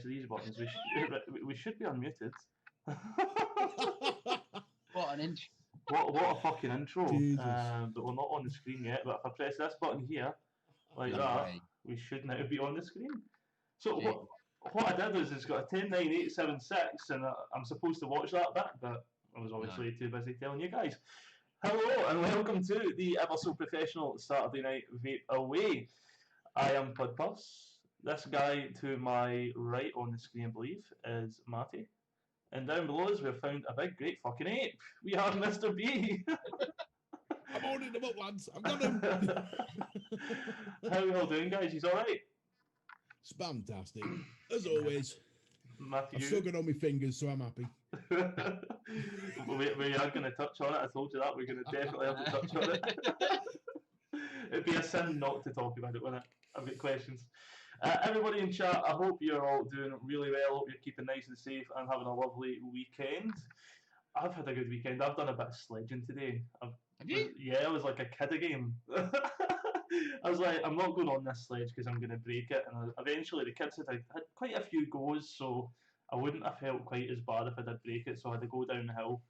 of these buttons, we should be unmuted. What an intro. What a fucking intro. Jesus. But we're not on the screen yet. But if I press this button here, like that, we should now be on the screen. So what I did is it's got a 109876, and I'm supposed to watch that bit, but I was obviously too busy telling you guys. Hello and welcome to the ever so professional Saturday night Vape-Away. I am Pud Puffs. This guy to my right on the screen, I believe, is Matty. And down below us, we've found a big, great fucking ape. We have Mr. B. I'm holding them up, lads. I've got them. How are you all doing, guys? He's alright? It's fantastic. As always. Matthew. I've still got on my fingers, so I'm happy. we are going to touch on it. I told you that. We're going to definitely have to touch on it. It'd be a sin not to talk about it, wouldn't it? I've got questions. Everybody in chat, I hope you're all doing really well. I hope you're keeping nice and safe and having a lovely weekend. I've had a good weekend. I've done a bit of sledging today. Have you? Yeah, it was like a kid game. I was like, I'm not going on this sledge because I'm going to break it. And eventually the kids had quite a few goes, so I wouldn't have felt quite as bad if I did break it, so I had to go down the hill.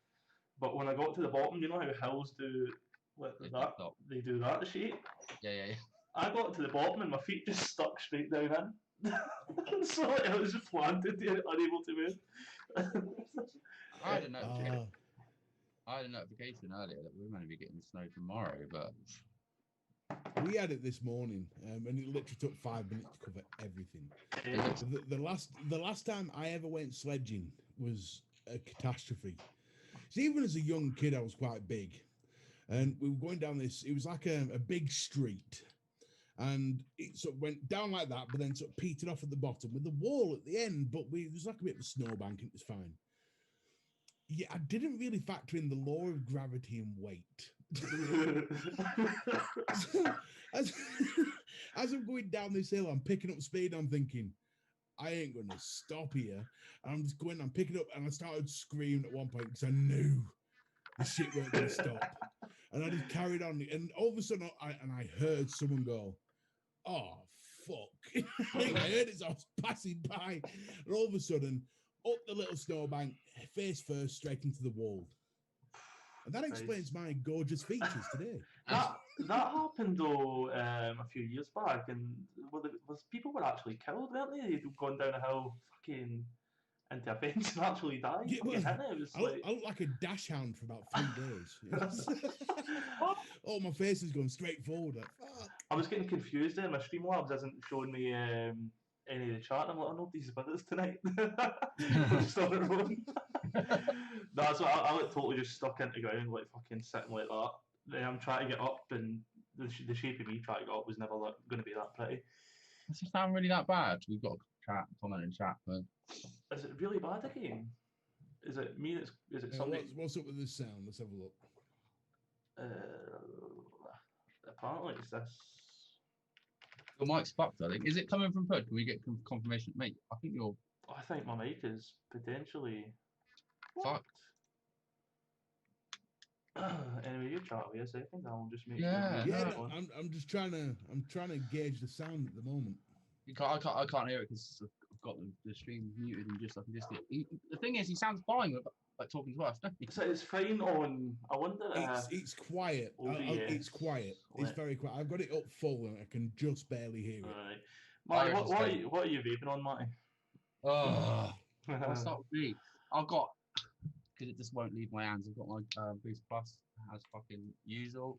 But when I got to the bottom, you know how hills do that? They do that shape? Yeah. I got to the bottom and my feet just stuck straight down in. So I was just planted there, unable to move. I had a notification earlier that we were going to be getting snow tomorrow, but we had it this morning, and it literally took 5 minutes to cover everything. Yeah. The last time I ever went sledging was a catastrophe. So even as a young kid, I was quite big, and we were going down this. It was like a big street, and it sort of went down like that, but then sort of petered off at the bottom with the wall at the end. But it was like a bit of a snowbank, and it was fine. Yeah, I didn't really factor in the law of gravity and weight. As I'm going down this hill, I'm picking up speed. I'm thinking, I ain't going to stop here. And I'm just going, I'm picking up, and I started screaming at one point because I knew the shit weren't going to stop. And I just carried on. And all of a sudden, I heard someone go, "Oh, fuck." I heard it as I was passing by. And all of a sudden, up the little snowbank, face first, straight into the wall. And that explains my gorgeous features today. That happened though a few years back, and people were actually killed, weren't they? They'd gone down a hill, fucking into a fence and actually died. Yeah, I look like a dash hound for about 3 days. Oh, my face is going straight forward. Like, fuck. I was getting confused there. My Streamlabs isn't showing me any of the chat. I'm like, oh, nobody's with us tonight. We're just on our own. No, so I totally just stuck into the ground, like fucking sitting like that. Then I'm trying to get up, and the shape of me trying to get up was never going to be that pretty. does it sound really that bad? We've got a comment in chat, but Is it really bad again? Is it me? Is it something? What's up with this sound? Let's have a look. Apparently it's this. your mic's fucked, I think. Is it coming from Pud? Can we get confirmation? Mate, I think you're I think my mic is potentially fucked. Anyway, you chat away a second. I'll just make sure. I'm just trying to gauge the sound at the moment. I can't hear it because I've got the stream muted and just I can just hear. The thing is, he sounds fine with like talking to us, doesn't he? So it's fine on. I wonder. It's quiet. It's quiet. It's very quiet. I've got it up full and I can just barely hear it. Right. Matty, what are you vaping on, Matty? I'll start with me. I've got, because it just won't leave my hands. I've got my Boost Plus as fucking usual,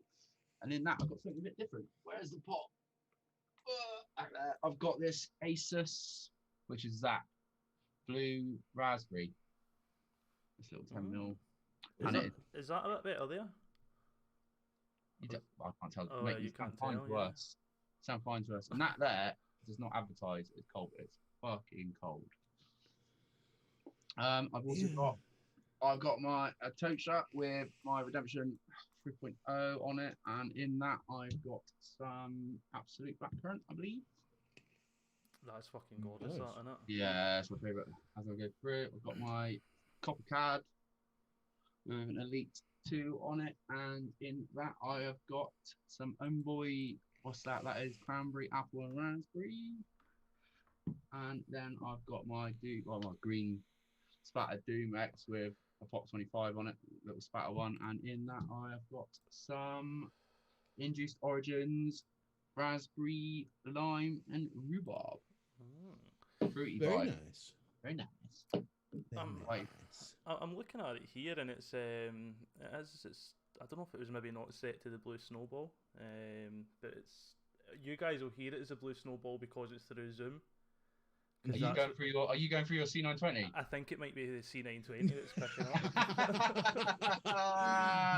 and in that I've got something a bit different. Where's the pot? I've got this Asus, which is that blue raspberry. This little 10mm. Is that a bit better there? I can't tell. Oh, Mate, you can't sound tell. fine to us. Sound fine to us. And that there does not advertise it's cold. It's fucking cold. I've also got my tote shirt with my Redemption 3.0 on it, and in that I've got some Absolute Blackcurrant, I believe. That's fucking gorgeous, that, isn't it? Yeah, it's my favourite. As I go through it, I've got my Copper Card with an Elite 2 on it, and in that I have got some Homeboy. What's that? That is cranberry, apple, and raspberry. And then I've got my green splattered Doom X with a Pop 25 on it, little spatter one. And in that, I have got some Induced Origins, raspberry, lime, and rhubarb. Fruity Very vibe. nice. Very nice. I'm looking at it here, and it's I don't know if it was maybe not set to the Blue Snowball, but it's you guys will hear it as a Blue Snowball because it's through Zoom. Are you going through your C920? I think it might be the C920 that's picking up.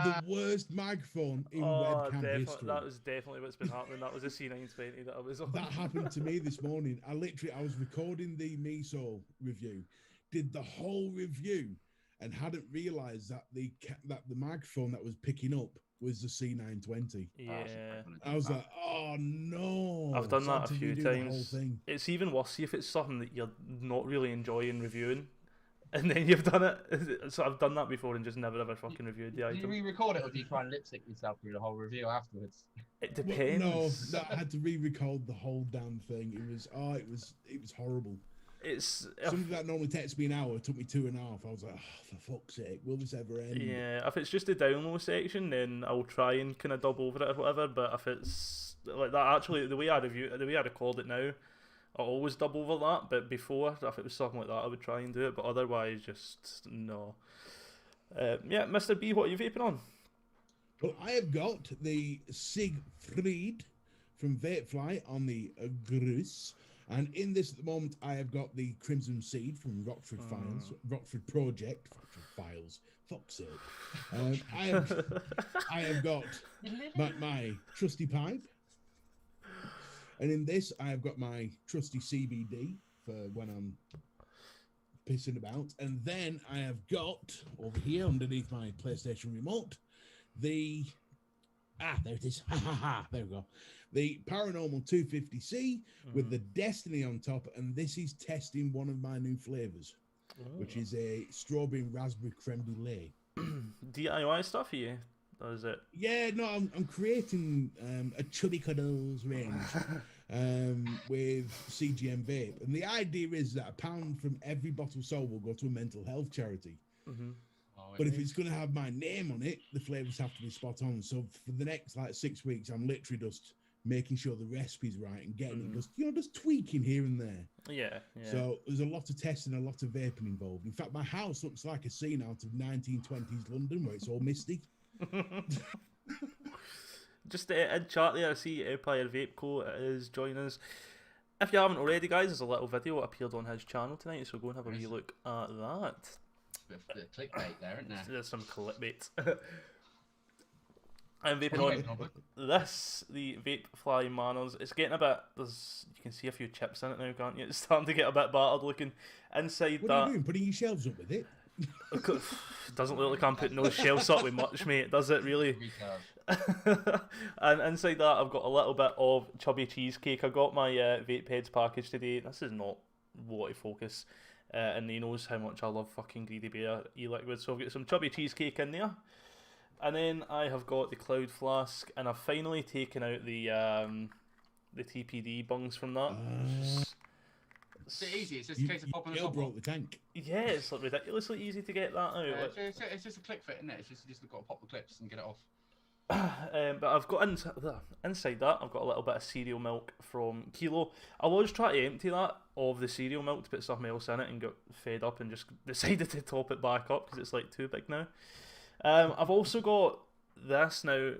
The worst microphone in webcam history. That was definitely what's been happening. That was a C920 that I was on. That happened to me this morning. I was recording the Miso review, did the whole review, and hadn't realised that the microphone that was picking up was the C920. Yeah. I was like, oh no. I've done that a few times. It's even worse if it's something that you're not really enjoying reviewing, and then you've done it. So I've done that before and just never ever fucking reviewed the item. Do you re-record it, or do you try and lip sync yourself through the whole review afterwards? It depends. Well, no, I had to re-record the whole damn thing. It was horrible. It's something that normally takes me an hour. It took me 2.5. I was like, oh, for fuck's sake, will this ever end? Yeah, if it's just the download section, then I'll try and kind of dub over it or whatever. But if it's like that, actually, the way I record it now, I always dub over that. But before, if it was something like that, I would try and do it. But otherwise, just no. Yeah, Mr. B, what are you vaping on? Well, I have got the Siegfried from Vapefly on the Grus. And in this at the moment, I have got the Crimson Seed from Rockford Files. Fuck's sake. I have got my trusty pipe. And in this, I have got my trusty CBD for when I'm pissing about. And then I have got, over here underneath my PlayStation remote, there it is. There we go. The Paranormal 250C with the Destiny on top, and this is testing one of my new flavors, which is a strawberry and raspberry creme brulee. DIY stuff for you, or is it? Yeah, no, I'm creating a Chubby Cuddles range with CGM Vape, and the idea is that £1 from every bottle sold will go to a mental health charity. Mm-hmm. But if it's going to have my name on it, the flavors have to be spot on. So for the next 6 weeks, I'm literally just making sure the recipe's right and getting it just tweaking here and there. Yeah. So there's a lot of testing, a lot of vaping involved. In fact, my house looks like a scene out of 1920s London where it's all misty. Just in chat there, I see Empire Vape Co. is joining us. If you haven't already, guys, there's a little video that appeared on his channel tonight, so go and have a wee look at that. Bit of clickbait there, isn't there? There's some clickbait. I'm vaping on this, the Vapefly Manners. It's getting a bit, you can see a few chips in it now, can't you? It's starting to get a bit battered looking. Inside what are you doing, putting your shelves up with it? Doesn't look like I'm putting those shelves up with much, mate, does it really? And inside that I've got a little bit of chubby cheesecake. I got my Vape Heads package today. This is not water focus. And he knows how much I love fucking Greedy Bear e-liquid, so I've got some chubby cheesecake in there. And then I have got the Cloud Flask, and I've finally taken out the TPD bungs from that. It's easy, it's just a case of popping the top broke the tank. Yeah, it's like ridiculously easy to get that out. It's just a click fit, isn't it? It's just you just got to pop the clips and get it off. But I've got inside that, I've got a little bit of cereal milk from Kilo. I was trying to empty that of the cereal milk to put something else in it and got fed up and just decided to top it back up because it's too big now. I've also got this now.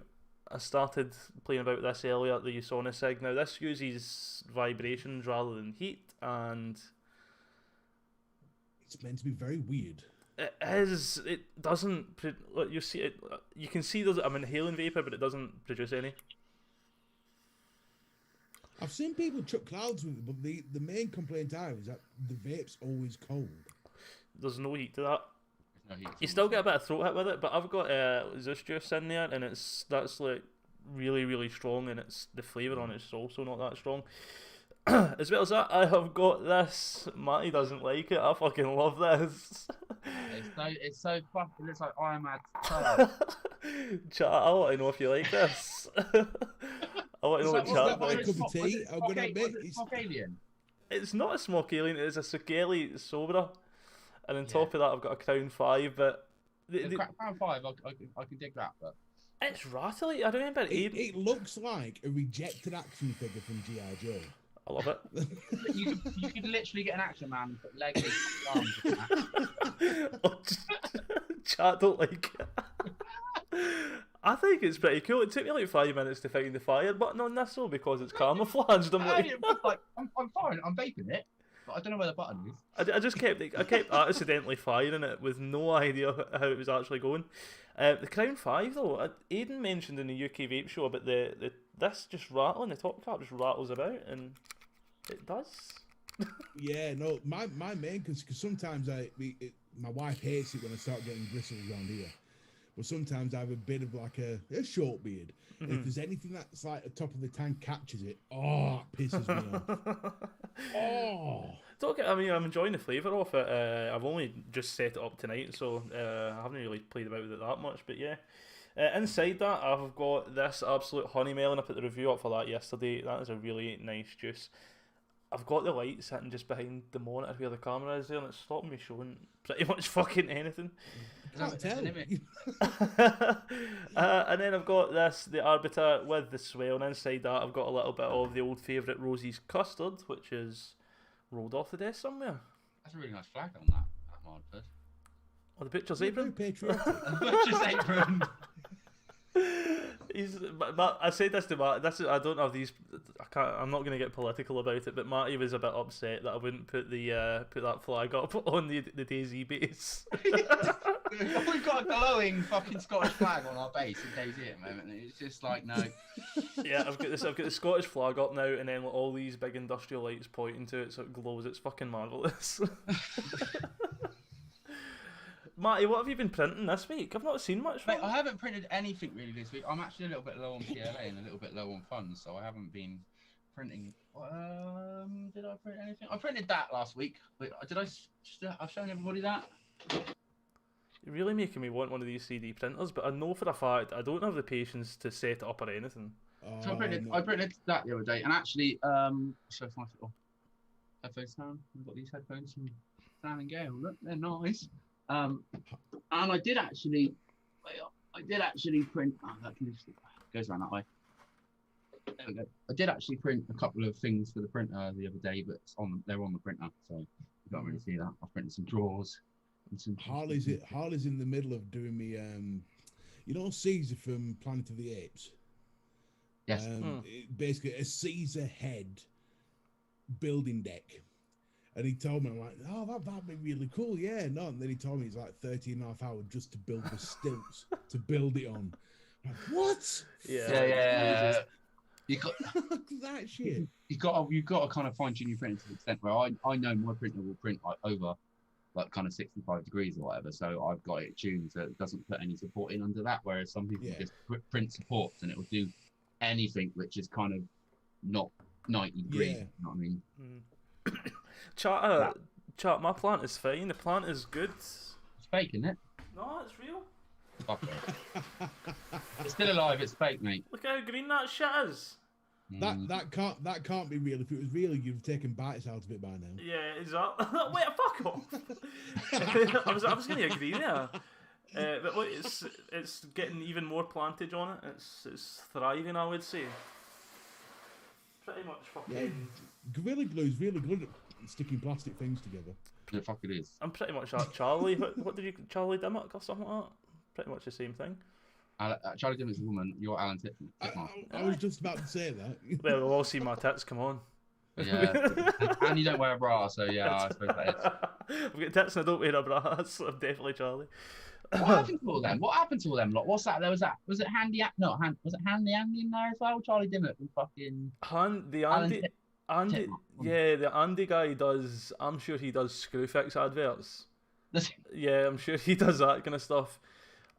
I started playing about this earlier, the Usonisig. Now this uses vibrations rather than heat, and it's meant to be very weird. It is. It doesn't. You see it. You can see I'm inhaling vapor, but it doesn't produce any. I've seen people chuck clouds with it, but the main complaint I have is that the vape's always cold. There's no heat to that. No heat. You still get a bit of throat hit with it, but I've got Zeus juice in there, and that's really, really strong, and the flavour on it's also not that strong. As well as that, I have got this. Matty doesn't like it. I fucking love this. It's so fucking. It looks like I'm at chat. I want to know if you like this. I want to know what chat my cup of tea. I'm gonna admit it's alien. it's not a smoke alien. It is a Sukeli Sobra, and on top of that, I've got a Crown 5. But Crown 5, I can dig that, but it's rattly. I remember it looks like a rejected action figure from G.I. Joe. I love it. you could literally get an Action Man and put legs and arms in that. Chat don't like it. I think it's pretty cool. It took me like 5 minutes to find the fire button on this, though, because it's camouflaged. I'm like, I'm fine. I'm vaping it, but I don't know where the button is. I just kept accidentally firing it with no idea how it was actually going. The Crown 5 though, Aidan mentioned in the UK Vape Show about this just rattling. The top cap just rattles about, and it does. Yeah, no, my main because sometimes my wife hates it when I start getting bristles around here. But sometimes I have a bit of like a short beard. And if there's anything that's like the top of the tank catches it, it pisses me off. I mean, I'm enjoying the flavour of it. I've only just set it up tonight, so I haven't really played about with it that much. But yeah, inside that, I've got this absolute honey melon. I put the review up for that yesterday. That is a really nice juice. I've got the light sitting just behind the monitor where the camera is there, and it's stopping me showing pretty much fucking anything. Can't tell. And then I've got the Arbiter with the swell, and inside that I've got a little bit of the old favourite Rosie's custard, which is rolled off the desk somewhere. That's a really nice flag on that Arbiter. Oh, the butcher's apron? The butcher's apron. I said this to Matt. I don't have these. I'm not going to get political about it, but Matty was a bit upset that I wouldn't put that flag up on the DayZ base. We've got a glowing fucking Scottish flag on our base in DayZ at the moment, and it's just like no. Yeah, I've got the Scottish flag up now, and then all these big industrial lights pointing to it, so it glows. It's fucking marvelous. Matty, what have you been printing this week? I've not seen much. Mate, I haven't printed anything really this week. I'm actually a little bit low on PLA and a little bit low on funds, so I haven't been printing. Did I print anything? I printed that last week. Wait, I've shown everybody that. You're really making me want one of these CD printers, but I know for a fact I don't have the patience to set it up or anything. So I printed that the other day, and actually, so if my little headphones sound, I've got these headphones from Sam and Gale. Look, they're nice. And I did actually print. Oh, that goes around that way. There we go. I did actually print a couple of things for the printer the other day, but they're on the printer, so you can't really see that. I printed some drawers. And some Harley's in the middle of doing me. You know Caesar from Planet of the Apes. Yes. Basically, a Caesar head building deck. And he told me, I'm like, oh, that'd be really cool. Yeah, no. And then he told me it's like 13.5 hours just to build the stilts to build it on. I'm like, what? Yeah. You got that shit. You've got to kind of fine tune your printer to the extent where I know my printer will print like over like kind of 65 degrees or whatever. So I've got it tuned so it doesn't put any support in under that. Whereas some people just print supports and it will do anything which is kind of not 90 degrees. Yeah. You know what I mean? Chat, my plant is fine. The plant is good. It's fake, isn't it? No, it's real. Fuck it. It's still alive. It's fake, mate. Look how green that shit is. That can't be real. If it was real, you'd have taken bites out of it by now. Yeah, exactly. Wait, fuck off. I was going to agree there. But look, it's getting even more plantage on it. It's thriving, I would say. Pretty much fucking. Yeah, Gorilla Glue is really good at sticking plastic things together. Yeah, fuck it is. I'm pretty much like Charlie. What did you, Charlie Dimmock or something like that? Pretty much the same thing. Charlie Dimmock's a woman. You're Alan Titchmarsh. I was just about to say that. Well, we'll all see my tits. Come on. Yeah, and you don't wear a bra, so yeah, I suppose that is. I've got tits and I don't wear a bra, so I'm definitely Charlie. What happened to all them? What happened to all them? Like, what's that? Was it Handy? Was it Handy Andy in there as well? Charlie Dimmock and fucking. Andy, yeah, the Andy guy does. I'm sure he does Screwfix adverts. Yeah, I'm sure he does that kind of stuff.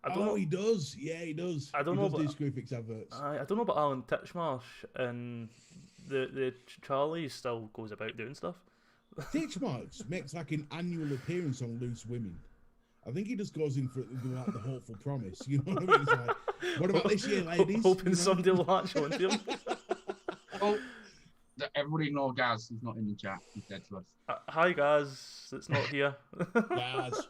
I don't know. He does. Yeah, he does. I don't know about Screwfix adverts. I don't know about Alan Titchmarsh, and the Charlie still goes about doing stuff. Titchmarsh makes like an annual appearance on Loose Women. I think he just goes in for like the hopeful promise. You know what I mean? It's like, what about this year, ladies? Hoping somebody will latch onto him. Everybody ignore Gaz. He's not in the chat. He's dead to us. Hi, Gaz. It's not here. Gaz.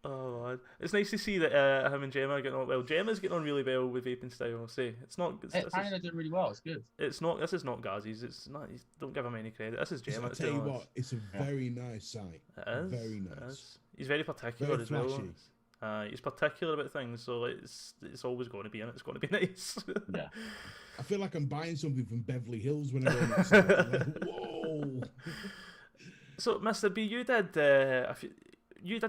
Oh, man. It's nice to see that him and Gemma are getting on well. Gemma's getting on really well with vaping style, I'll say. It's not. Apparently, they're doing really well. It's good. It's not. This is not Gaz's. It's not. Don't give him any credit. This is Gemma. I'll tell you what, it's a very nice site. It is. Very nice. It is. He's very particular Very as well. flashy. He's particular about things, so it's always going to be in it. It's going to be nice. Yeah. I feel like I'm buying something from Beverly Hills when I go on the site. Like, whoa. So, Mr. B, you did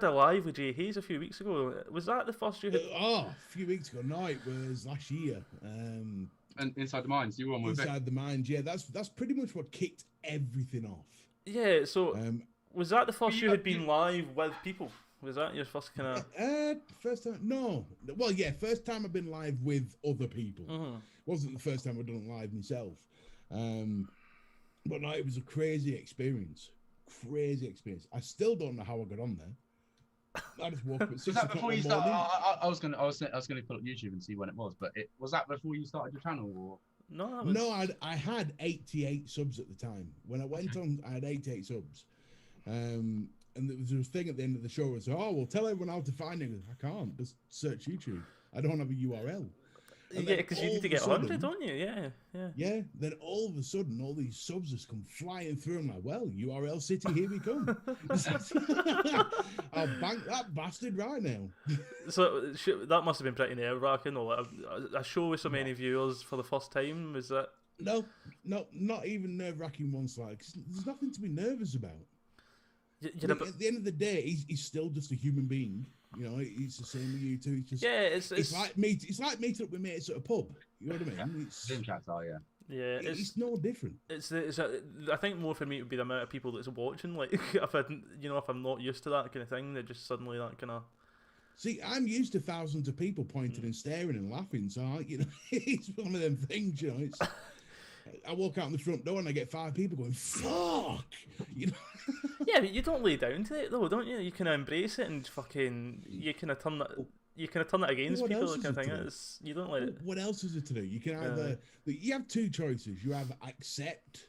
a live with Jay Hayes a few weeks ago. Was that the first you had? A few weeks ago. No, it was last year. And Inside the Minds, you were on with Inside the Mind, yeah. That's pretty much what kicked everything off. Yeah. So, was that the first you had been live with people? Was that your first kind of? First time? No. Well, yeah, first time I've been live with other people. Wasn't the first time I've done it live myself. But no, it was a crazy experience. Crazy experience. I still don't know how I got on there. I just woke up at 6 Was that o'clock before in you the started? morning. I was gonna pull up YouTube and see when it was, but was that before you started your channel? Or? No, No, I had 88 subs at the time. When I went on, I had 88 subs. And there was a thing at the end of the show where it's, oh, well, tell everyone how to find it. I can't. Just search YouTube. I don't have a URL. And yeah, because you need to get 100, don't you? Yeah. Yeah. Then all of a sudden, all these subs just come flying through. I'm like, well, URL City, here we come. I'll bank that bastard right now. So that must have been pretty nerve-wracking. A show with so many viewers for the first time, was that? No, not even nerve-wracking one slide. There's nothing to be nervous about. At the end of the day, he's still just a human being. You know, he's the same with you two. It's just, yeah, it's like it's like meeting up with mates at a pub. You know what I mean? Zoom chats are, yeah. Yeah, it's no different. I think more for me would be the amount of people that's watching. Like, if I'm not used to that kind of thing, they just suddenly that kind of. See, I'm used to thousands of people pointing and staring and laughing. So it's one of them things. You know, I walk out the front door and I get 5 people going, "Fuck!" You know. Yeah, but you don't lay down to it though, don't you? You kind of embrace it and fucking you kind of turn that. You kind of turn it against people. That kind of thing. You don't let it. What else is it to do? You can either you have 2 choices. You either accept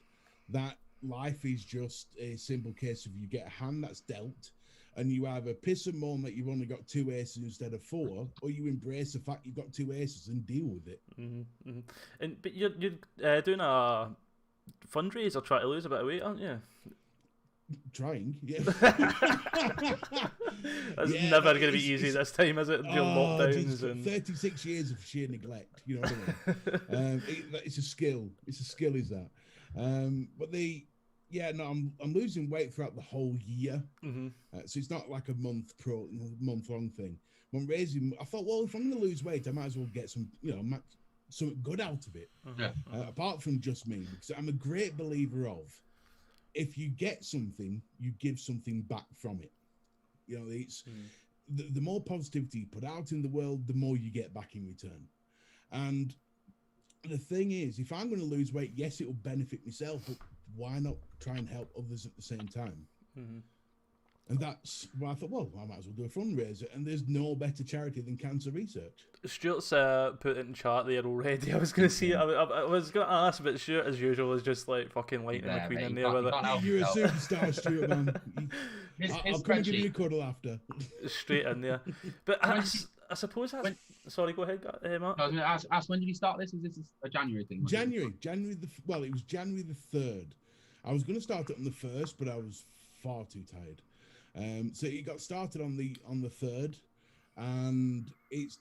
that life is just a simple case of you get a hand that's dealt, and you either piss and moan that you've only got 2 aces instead of 4, or you embrace the fact you've got 2 aces and deal with it. But you're doing a fundraiser trying to lose a bit of weight, aren't you? Trying, yeah. That's never going to be easy this time, is it? Lockdowns and 36 years of sheer neglect. You know what I mean? It's a skill. It's a skill, is that? But I'm losing weight throughout the whole year. So it's not like a month long thing. I'm raising. I thought, well, if I'm going to lose weight, I might as well get some, something good out of it. Apart from just me, because I'm a great believer of, if you get something, you give something back from it. You know, it's the more positivity you put out in the world, the more you get back in return. And the thing is, if I'm going to lose weight, yes, it will benefit myself, but why not try and help others at the same time? And that's why I thought, well, I might as well do a fundraiser. And there's no better charity than cancer research. Stuart's put it in chat there already. I was going to see, I was going to ask, but Stuart, as usual, is just like fucking lighting the queen in there with it. You're a superstar, Stuart, man. I'll come and give you a cuddle after. Straight in there. But I suppose that's... Sorry, go ahead, Mark. I was going to ask, when did you start this? Is this a January thing? January it was January the 3rd. I was going to start it on the 1st, but I was far too tired. So it got started on the 3rd, and it's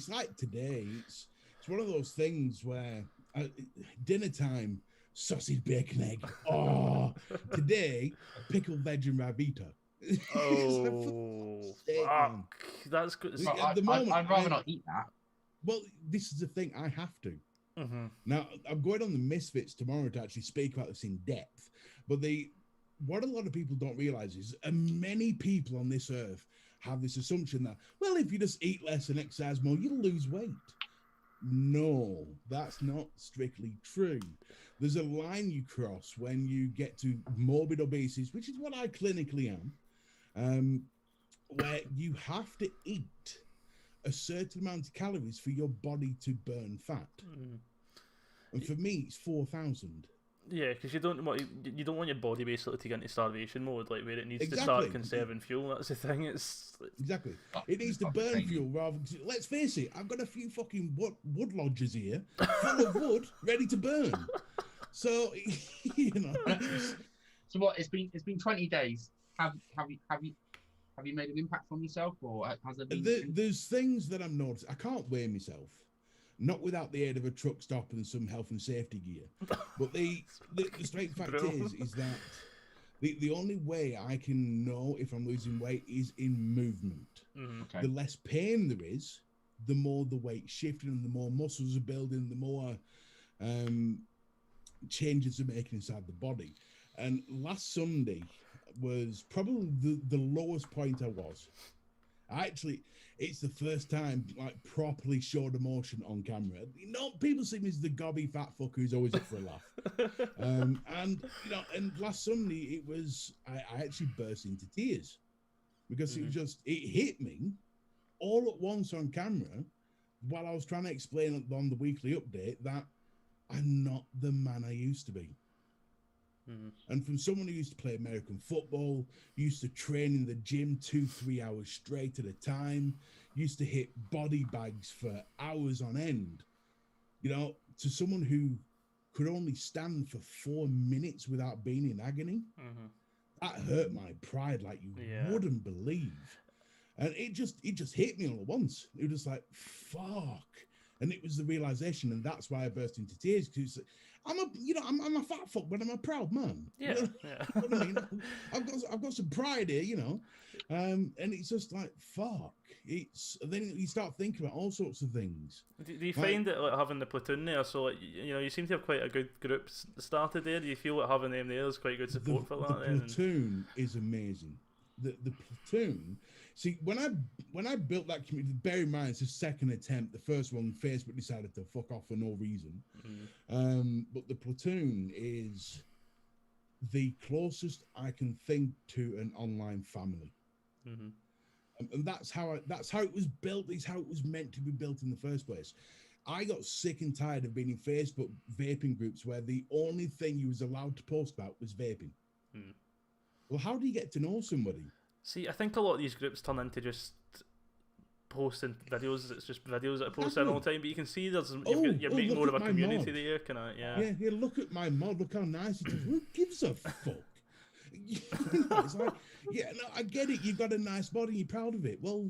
like today. It's one of those things where dinner time, sausage, bacon, egg. Oh, today pickled veg and Ravita. Oh, fuck. That's good. At the moment, I'd rather not eat that. Well, this is the thing. I have to. Now I'm going on the Misfits tomorrow to actually speak about this in depth, but what a lot of people don't realize is many people on this earth have this assumption that, well, if you just eat less and exercise more, you'll lose weight. No, that's not strictly true. There's a line you cross when you get to morbid obesity, which is what I clinically am, where you have to eat a certain amount of calories for your body to burn fat. And for me, it's 4,000. Yeah, because you don't want your body basically to get into starvation mode, like where it needs to start conserving fuel. That's the thing. It's exactly. It needs to burn fuel rather. Let's face it. I've got a few fucking wood lodges here, full of wood, ready to burn. So you know. So what? It's been 20 days. Have you made an impact on yourself, or has there been? There's things that I'm noticing. I can't weigh myself. Not without the aid of a truck stop and some health and safety gear. But the straight fact is that the only way I can know if I'm losing weight is in movement. Okay. The less pain there is, the more the weight's shifting and the more muscles are building, the more changes are making inside the body. And last Sunday was probably the lowest point I was. It's the first time like properly showed emotion on camera. You know, people see me as the gobby fat fucker who's always up for a laugh. And you know, and last Sunday I actually burst into tears because it hit me all at once on camera while I was trying to explain on the weekly update that I'm not the man I used to be. And from someone who used to play American football, used to train in the gym 2-3 hours straight at a time, used to hit body bags for hours on end, you know, to someone who could only stand for 4 minutes without being in agony, that hurt my pride like you wouldn't believe. And it just hit me all at once. It was just like, fuck. And it was the realization, and that's why I burst into tears, because I'm a fat fuck, but I'm a proud man. Yeah, you know what I mean? I've got some pride here, you know. And it's just like, fuck. Then you start thinking about all sorts of things. Do you find that like having the platoon there? So like, you know, you seem to have quite a good group started there. Do you feel like having them there is quite good support for that? The platoon is amazing. The platoon. See, when I built that community, bear in mind it's the second attempt. The first one, Facebook decided to fuck off for no reason. But the platoon is the closest I can think to an online family. And that's how it was built. It's how it was meant to be built in the first place. I got sick and tired of being in Facebook vaping groups where the only thing you was allowed to post about was vaping. Well, how do you get to know somebody? See, I think a lot of these groups turn into just posting videos. It's just videos that are posted all the time. But you can see you're making more of a community there. Yeah. Look at my mod. Look how nice it is. Who gives a fuck? You know, it's like, I get it. You've got a nice body. You're proud of it. Well,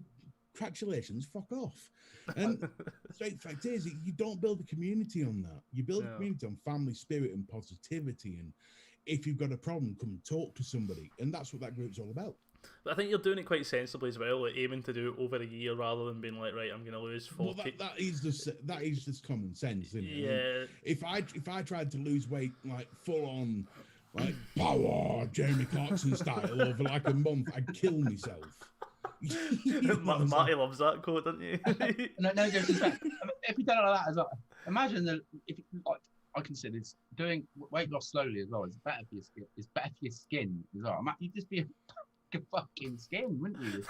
congratulations. Fuck off. And the straight fact is, you don't build a community on that. You build a community on family spirit and positivity. And if you've got a problem, come and talk to somebody. And that's what that group's all about. But I think you're doing it quite sensibly as well, like aiming to do it over a year rather than being like, right, I'm going to lose 40. Well, that is just common sense, isn't it? Yeah. I mean, if I tried to lose weight like full on, like power Jeremy Clarkson style over like a month, I'd kill myself. Marty loves that quote, doesn't you? no, if you done it like that as well, imagine that if like I consider doing weight loss slowly as well. It's better for your skin. It's better for your skin as well. You'd just be a fucking skin, wouldn't you?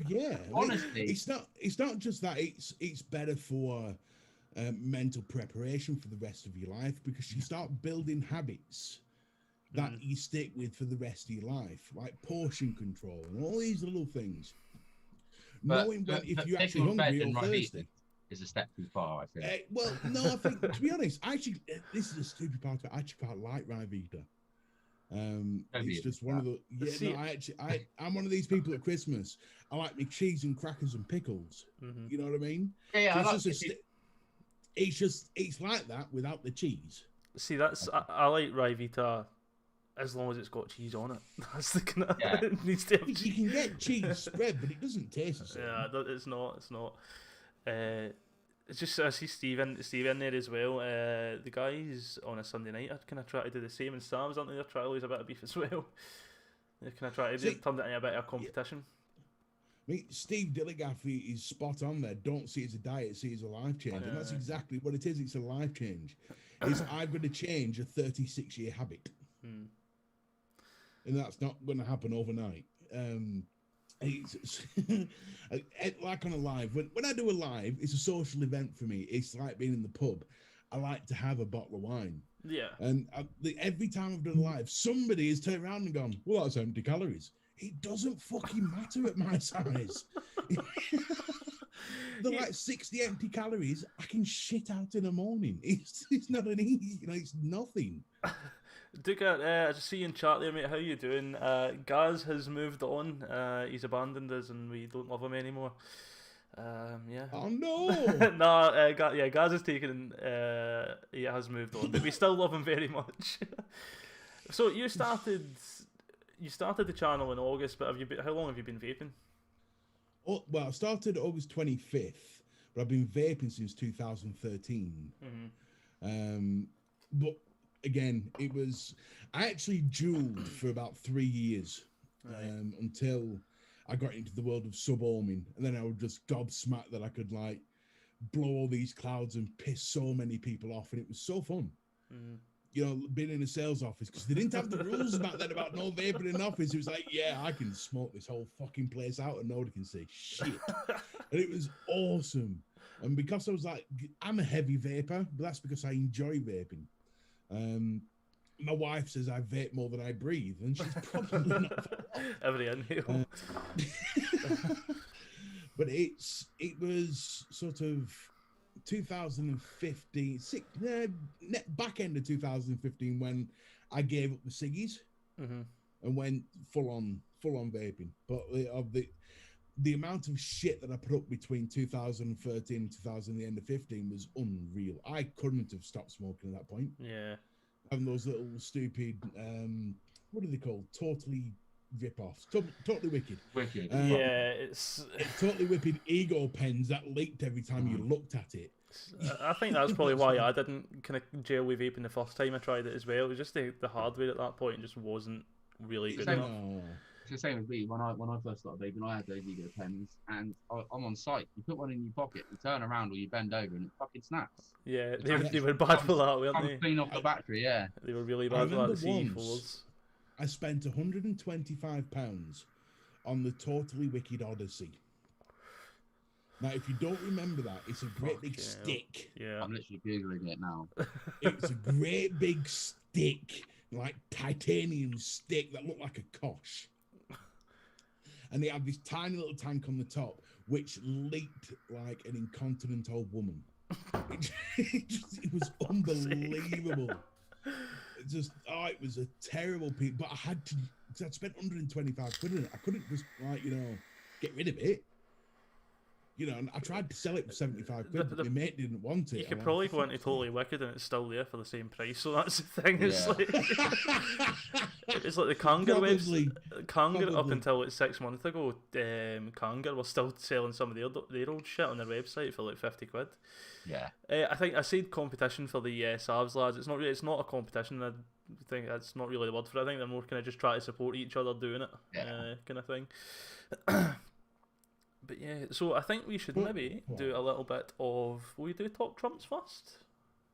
Yeah, honestly, it's not just that. It's better for mental preparation for the rest of your life, because you start building habits that you stick with for the rest of your life, like portion control and all these little things. Knowing if you're actually hungry or thirsty is a step too far, I think. Well, no, I think, to be honest, this is a stupid part of it. I actually quite like Ryvita. It's just one of the I'm one of these people at Christmas. I like my cheese and crackers and pickles. You know what I mean? Yeah, it's like that without the cheese. See, I like Ryvita as long as it's got cheese on it. That's the kind of it needs to have cheese. You can get cheese spread, but it doesn't taste the same. Yeah, it's not. It's just I see Steve in there as well. The guys on a Sunday night are kind of trying to do the same, and Sam's aren't they? They're trying to lose a bit of beef as well. They're kind of trying to turn it into a bit of a competition. I mean, Steve Dilligaff is spot on there. Don't see it as a diet, see it as a life change, and that's exactly what it is. It's a life change. I've got to change a 36-year habit, and that's not going to happen overnight. It's like on a live. When I do a live, it's a social event for me. It's like being in the pub. I like to have a bottle of wine. Yeah. And every time I've done a live, somebody has turned around and gone, well, that's empty calories. It doesn't fucking matter at my size. They're like 60 empty calories. I can shit out in the morning. It's not an easy, it's nothing. Duke, I just see you in chat there, mate. How you doing? Gaz has moved on. He's abandoned us, and we don't love him anymore. Yeah. Oh no! No, Gaz has taken. He has moved on, but we still love him very much. So you started the channel in August, but how long have you been vaping? Oh, well, I started August 25th, but I've been vaping since 2013. But again, I actually dueled for about 3 years until I got into the world of sub-ohming, and then I was just gobsmacked that I could like blow all these clouds and piss so many people off, and it was so fun. Being in a sales office, because they didn't have the rules back then about no vaping in office. It was like, yeah, I can smoke this whole fucking place out and nobody can say shit. And it was awesome. And because I was like, I'm a heavy vapor, but that's because I enjoy vaping. My wife says I vape more than I breathe, and she's probably not. Every inhale. But it was sort of 2015, back end of 2015 when I gave up the ciggies and went full on vaping. But the amount of shit that I put up between 2013 and 2000, the end of 15, was unreal. I couldn't have stopped smoking at that point. Yeah. Having those little stupid, what are they called? Totally rip-offs. Totally wicked. Wicked. It's totally wicked ego pens that leaked every time you looked at it. I think that's probably why I didn't kind of gel with vaping the first time I tried it as well. It was just the hardware at that point just wasn't really good enough. It's the same as me. When I first started vaping, I had those ego pens, and I'm on site. You put one in your pocket, you turn around or you bend over, and it fucking snaps. Yeah, they were bad for that, weren't they? Clean off the battery, yeah. They were really bad for that. C4s. I spent £125 on the Totally Wicked Odyssey. Now, if you don't remember that, it's a great big stick. Yeah, I'm literally googling it now. It's a great big stick, like titanium stick that looked like a kosh. And they had this tiny little tank on the top, which leaked like an incontinent old woman. It was unbelievable. It was a terrible piece. But I had to, because I'd spent 125 quid on it. I couldn't just get rid of it. And I tried to sell it for 75 quid, but my mate didn't want it. You could probably go into Totally Wicked and it's still there for the same price, so that's the thing. Yeah. It's like the Kanga website. Kanga, up until 6 months ago, Kanga was still selling some of their old shit on their website for like 50 quid. Yeah. I think I said competition for the Savs lads. It's not a competition. I think that's not really the word for it. I think they're more kind of just try to support each other doing it, kind of thing. But yeah, so I think we should maybe do a little bit of. Will we do Talk Trumps first?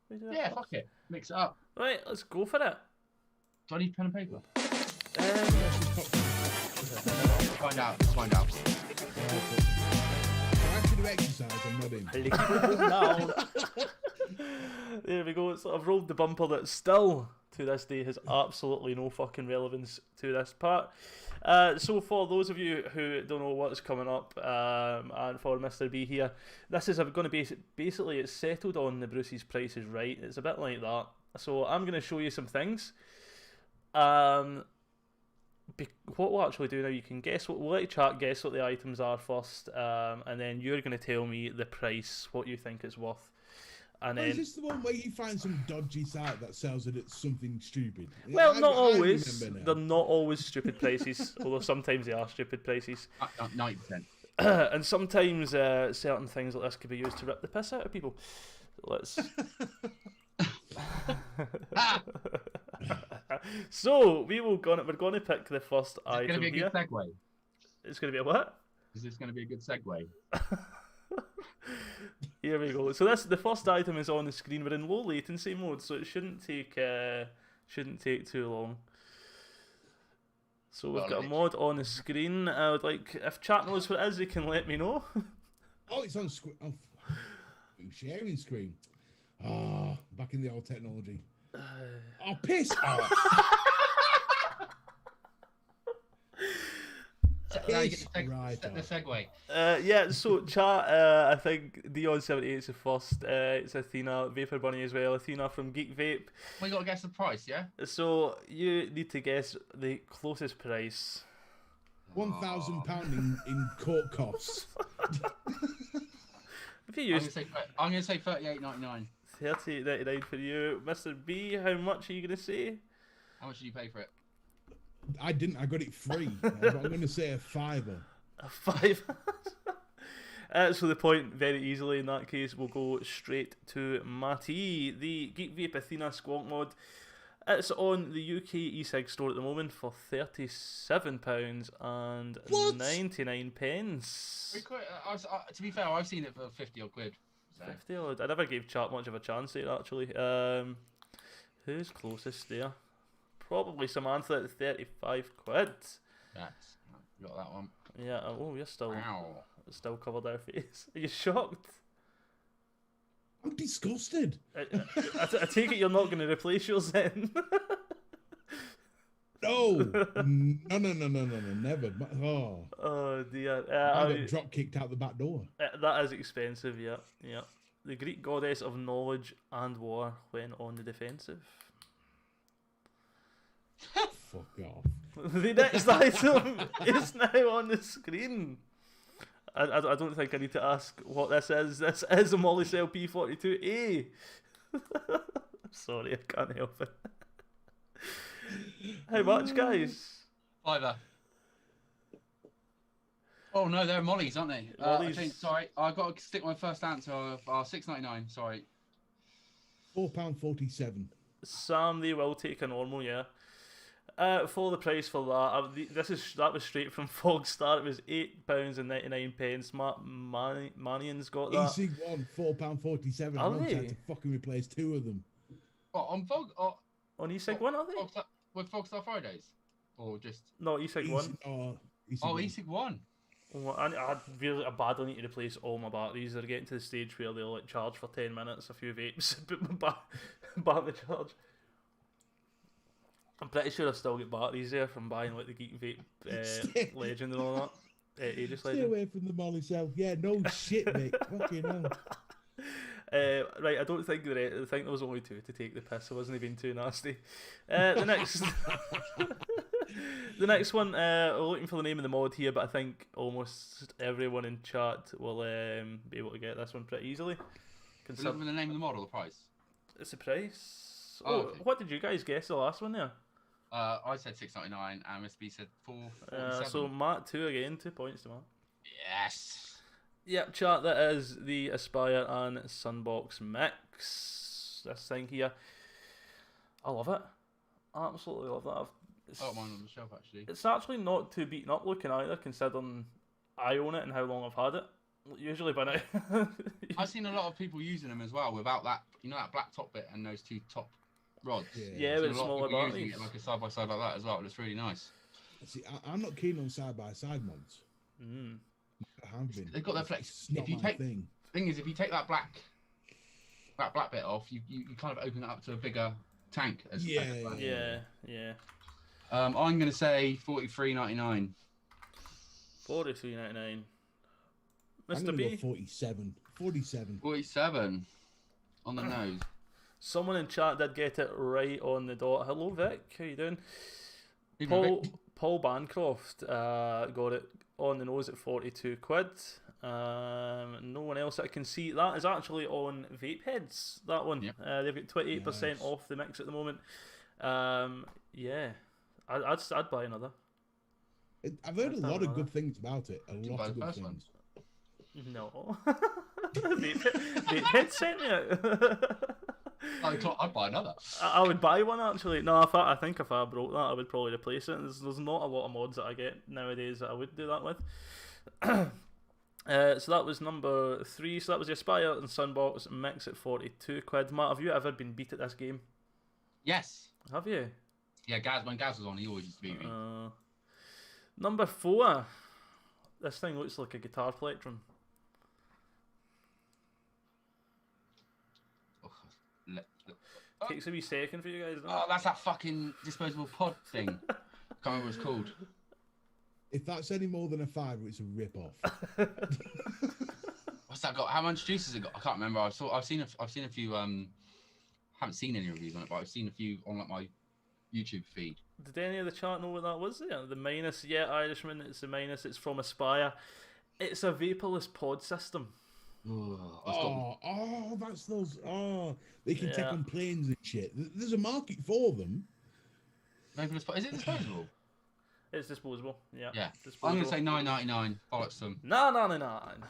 Yeah, fuck it. Mix it up. Right, let's go for it. Do I need pen and paper? Let's find out. I have to do exercise, I'm not in. There we go. So I've rolled the bumper that still, to this day, has absolutely no fucking relevance to this part. So for those of you who don't know what's coming up, and for Mr. B here, this is going to be basically, it's settled on the Bruce's Price is Right. It's a bit like that. So I'm going to show you some things. What we'll actually do now, you can guess we'll let chat guess what the items are first, and then you're going to tell me the price, what you think it's worth. And then, is this the one where you find some dodgy site that sells it at something stupid? Well, not always. They're not always stupid prices, although sometimes they are stupid prices. 90%. And sometimes certain things like this could be used to rip the piss out of people. Let's. So we're going to pick the first item. It's going to be a good segue. It's going to be a what? Is this going to be a good segue? Here we go. So the first item is on the screen. We're in low latency mode, so it shouldn't take too long. So we've got a mod on the screen. I would like, if chat knows what it is, they can let me know. Oh, it's on screen. Oh, sharing screen. Oh, back in the old technology. Oh, piss off. Now you get Piss the right the off. segue. Yeah, so chat, I think Dion78 is the first. It's Athena, Vapor Bunny as well. Athena from Geek Vape. We got to guess the price, yeah? So you need to guess the closest price. £1,000 in court costs. If you use I'm gonna say $38.99. $38.99 for you, Mr. B, how much are you gonna say? How much did you pay for it? I didn't. I got it free. But I'm going to say a £5. A 5. So the point, very easily in that case, will go straight to Matty. The Geek Vape Athena Squonk mod. It's on the UK e-cig store at the moment for £37.99 pence. To be fair, I've seen it for 50 odd quid. So. 50 odd. I never gave chat much of a chance here actually. Who's closest there? Probably Samantha at 35 quid. Yes, you got that one. Yeah. Oh, you're still Wow. covered our face. Are you shocked? I'm disgusted. I take it you're not going to replace yours then. No, never. Oh, Oh dear. I got drop kicked out the back door. That is expensive. Yeah. The Greek goddess of knowledge and war went on the defensive. Fuck off. The next item is now on the screen. I don't think I need to ask what this is. This is a Molicel P42A. Sorry, I can't help it. How much, guys? $5. Oh no, they're mollies, aren't they? Sorry, I've got to stick my first answer of $6.99. Sorry. £4.47. Sam, they will take a normal, yeah. For the price for that, that was straight from Fogstar. It was £8.99. Manion's got that. E-Cig one, £4.47. Are I they? had to fucking replace 2 of them. What, on Fog? On E-Cig 1, are they? With Fogstar Fridays? Or just... No, E-Cig 1. E-Cig 1. Well, I badly need to replace all my batteries. They're getting to the stage where they'll like charge for 10 minutes, a few vapes, put my battery charge. I'm pretty sure I've still got batteries there from buying like the Geek Vape Legend and all that. Aegis Stay Legend. away from the Molicel. Yeah, no shit, mate. Fucking hell. Right, I don't think I think there was only 2 to take the piss. I wasn't even too nasty. The next, the next one. We're looking for the name of the mod here, but I think almost everyone in chat will be able to get this one pretty easily. We're looking for the name of the mod or the price? It's a price. Okay. What did you guys guess the last one there? I said $6.99 and Miss B said $4.47. So Matt 2 again, 2 points to Matt. Yes. Yep, chat, that is the Aspire and Sunbox mix. This thing here. I love it. I absolutely love that. I've got mine on the shelf actually. It's actually not too beaten up looking either, considering I own it and how long I've had it. Usually by now. I've seen a lot of people using them as well without that, that black top bit and those 2 top rods. Yeah, with smaller batteries. Using it like a side by side like that as well. It looks really nice. See, I'm not keen on side by side mods. I have been. They've got that flex. If you take thing is, if you take that black bit off, you kind of open it up to a bigger tank. Yeah. I'm going to say $43.99. $43.99. I'm Mr. gonna B. go 47. 47 on the nose. Someone in chat did get it right on the dot. Hello, Vic. How you doing? Paul Bancroft got it on the nose at 42 quid. No one else that I can see. That is actually on Vape Heads, that one. Yep. They've got 28% off the mix at the moment. Yeah, I'd buy another. I've heard a lot of good things about it. A lot of good things. No. Vape Heads sent me it. I'd buy another. I would buy one actually. No, I think if I broke that, I would probably replace it. There's not a lot of mods that I get nowadays that I would do that with. So that was number 3. So that was the Aspire and Sunbox mix at 42 quid. Matt, have you ever been beat at this game? Yes. Have you? Yeah, when Gaz was on, he always used to beat me. Number 4. This thing looks like a guitar plectrum. Takes a wee second for you guys. Doesn't Oh, that's that fucking disposable pod thing. Can't remember what it's called. If that's any more than a fiver, it's a rip-off. What's that got? How much juice has it got? I can't remember. I've seen a few. Haven't seen any reviews on it, but I've seen a few on like my YouTube feed. Did any of the chat know what that was? The minus, yeah, Irishman. It's the minus. It's from Aspire. It's a vaporless pod system. That's those. Oh, they can take on planes and shit. There's a market for them. Vaporless. Is it disposable? It's disposable. Yeah. Yeah. Disposable. I'm gonna say $9.99. Bollocks them. No. $9.99.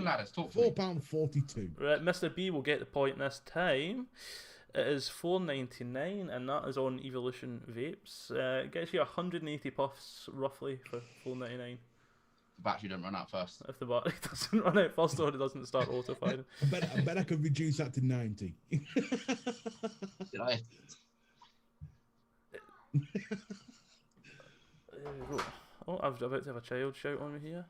Ladders. Talk to me. £4.42. Right, Mr. B will get the point this time. It is $4.99, and that is on Evolution Vapes. It gets you 180 puffs roughly for $4.99. The battery don't run out first. If the battery doesn't run out first, or it doesn't start auto-firing. I bet I could reduce that to 90. Did I? There we go. Oh, I'm about to have a child shout on me here.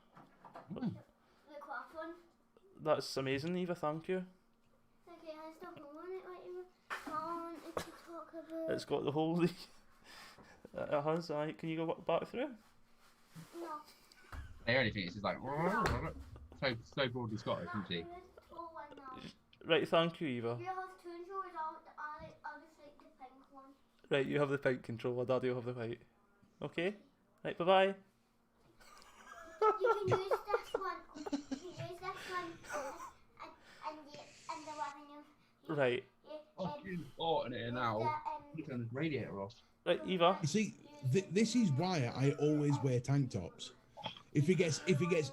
That's amazing, Eva. Thank you. Okay, I still want it. I wanted to talk about. It's got the whole. It has. Can you go back through? No. The only thing is just like so broadly Scottish, isn't she? Right, thank you, Eva. You have two controllers. I'll just take the pink one. Right, you have the pink controller. Daddy will have the white. Okay. Right, bye bye. You can use this one. You can use this one and the one Right. Fucking hot in here now. You turn this radiator off. Right, Eva. You see, this is why I always wear tank tops. If it gets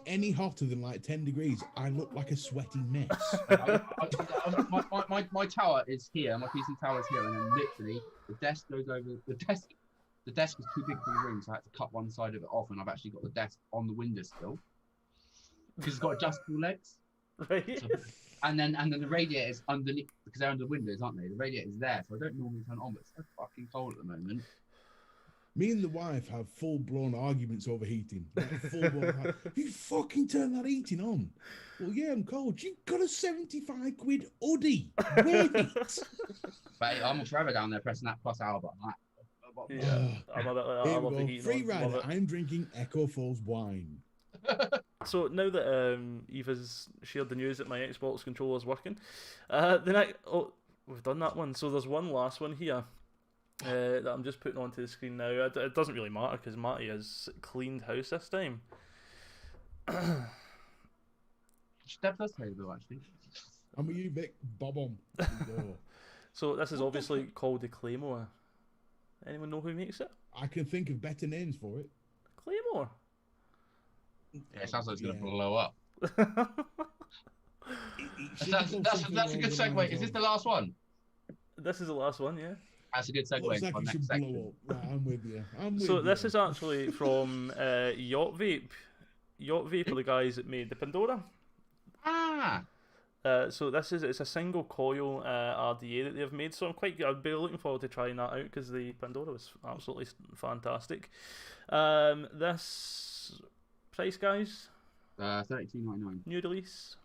any hotter than like 10 degrees, I look like a sweaty mess. My tower is here. My PC tower is here, and then literally the desk goes over the desk. The desk was too big for the room, so I had to cut one side of it off, and I've actually got the desk on the window still because it's got adjustable legs. Right. So, and then the radiator is underneath because they're under the windows, aren't they? The radiator is there, so I don't normally turn it on, but it's so fucking cold at the moment. Me and the wife have full-blown arguments over heating. You fucking turn that heating on. Well, yeah, I'm cold. You've got a 75 quid hoodie. Wear it. But I'm forever down there pressing that plus hour button. Yeah, I love the heat. Free rider. I'm drinking Echo Falls wine. So now that Eva's shared the news that my Xbox controller is working, we've done that one. So there's one last one here. That I'm just putting onto the screen now. It doesn't really matter because Matty has cleaned house this time. Step this table, actually. I'm with you, Vic. Bob on. So this is obviously called the Claymore. Anyone know who makes it? I can think of better names for it. Claymore. Yeah, it sounds like it's going to blow up. That's a good segue. Is this the last one? This is the last one, yeah. That's a good segue. Looks like it should blow up. Right, I'm with you. So this is actually from Yacht Vape. Yacht Vape are the guys that made the Pandora. Ah. So it's a single coil RDA that they've made. So I'd be looking forward to trying that out because the Pandora was absolutely fantastic. This price, guys? $32.99. New release.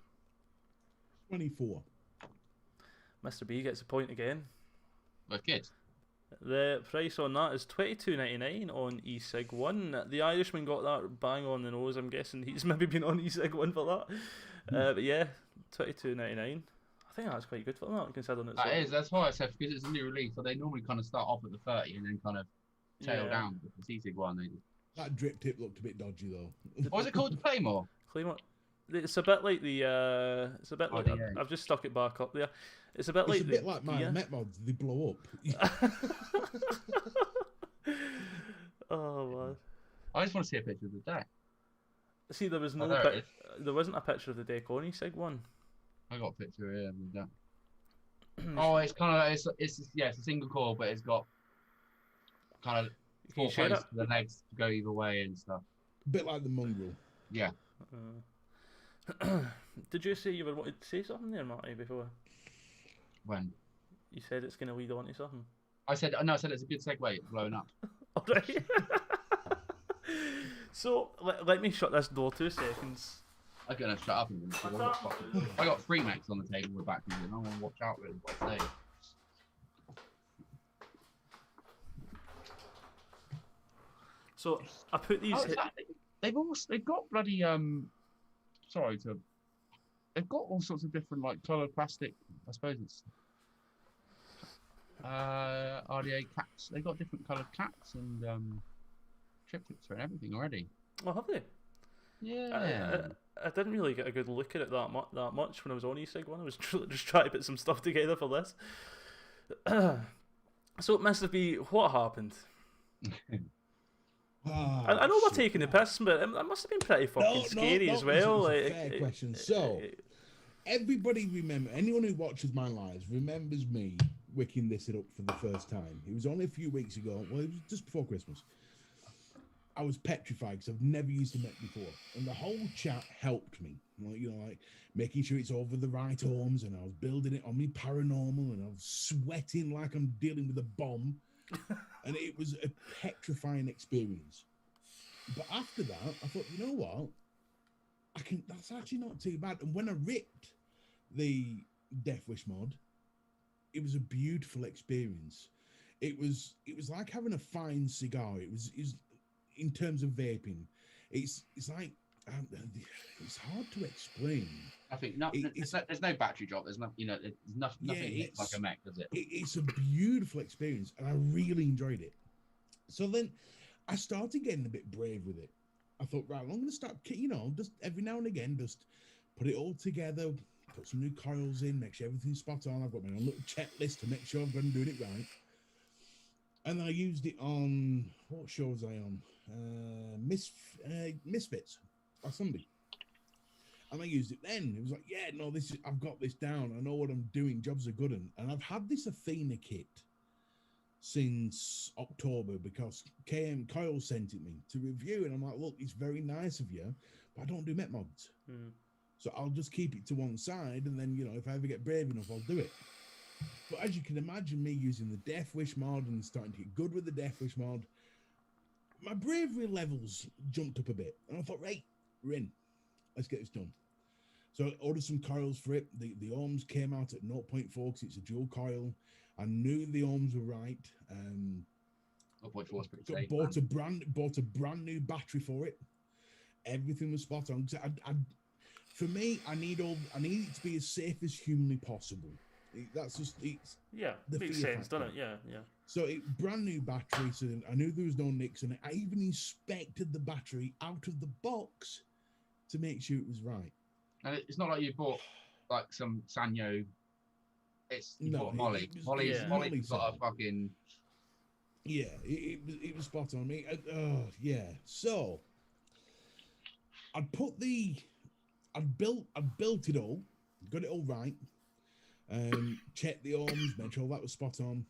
24. Mr. B gets a point again. Good. The price on that is $22.99 on eSig 1. The Irishman got that bang on the nose. I'm guessing he's maybe been on eSig 1 for that. But yeah, $22.99. I think that's quite good for that, considering it's... That is, that's why I said, because it's a new release, so they normally kind of start off at the 30 and then kind of tail down with the eSig 1. That drip tip looked a bit dodgy, though. What was it called? The Claymore? Claymore. It's a bit like the. It's a bit like. I've just stuck it back up there. It's a bit like. It's a bit like my Met mods. They blow up. Oh man! I just want to see a picture of the deck. See, there was no. There wasn't a picture of the deck on eSig 1. I got a picture here of the deck. Oh, it's kind of it's a single coil, but it's got kind of 4 posts for the legs to go either way and stuff. A bit like the mongrel. Yeah. Did you say you were wanting to say something there, Matty, before? When? You said it's going to lead on to something. I said it's a good segue. It's blowing up. Alright. So, let me shut this door 2 seconds. I'm going to shut up. I got 3 mechs on the table with back music. I want to watch out with what I say. So I put these. They've got bloody they've got all sorts of different like coloured plastic. I suppose it's RDA caps. They've got different coloured caps and triplets for everything already. Oh, have they? Yeah. I didn't really get a good look at it that much when I was on eSig one. I was just trying to put some stuff together for this. So, Mr. B, what happened? I know we're taking the piss, but it must have been pretty fucking scary as well. It's a fair question. So, everybody anyone who watches my lives remembers me wicking this up for the first time. It was only a few weeks ago. Well, it was just before Christmas. I was petrified because I've never used a mech before, and the whole chat helped me. Like making sure it's over the right ohms, and I was building it on me paranormal, and I was sweating like I'm dealing with a bomb, and it was a petrifying experience. But after that, I thought, you know what? That's actually not too bad. And when I ripped the Death Wish mod, it was a beautiful experience. It was like having a fine cigar. It was in terms of vaping, it's like it's hard to explain. I think there's no battery drop. There's nothing like a mech, does it? It's a beautiful experience, and I really enjoyed it. So then I started getting a bit brave with it. I thought, right, I'm going to start, just every now and again, just put it all together, put some new coils in, make sure everything's spot on. I've got my own little checklist to make sure I'm going to do it right. And I used it on, what show was I on? Misfits or something. And I used it then. It was like, yeah, no, I've got this down. I know what I'm doing. Jobs are good. And I've had this Athena kit since October because Kyle sent it me to review. And I'm like, look, it's very nice of you, but I don't do met mods. So I'll just keep it to one side. And then, if I ever get brave enough, I'll do it. But as you can imagine, me using the Death Wish mod and starting to get good with the Death Wish mod, my bravery levels jumped up a bit. And I thought, right, we're in. Let's get this done. So I ordered some coils for it. The ohms came out at 0.4 because it's a dual coil. I knew the ohms were right. 0.4 is pretty safe. Bought a brand new battery for it. Everything was spot on. For me, I need it to be as safe as humanly possible. That's just makes sense, doesn't it? Yeah. So brand new battery, so I knew there was no nicks, and I even inspected the battery out of the box to make sure it was right. And it's not like you bought like some Sanyo. You bought Molly. Molly's got a fucking. Yeah, it was spot on me. Yeah. So I'd built it all, got it all right. Check the ohms, make sure all that was spot on.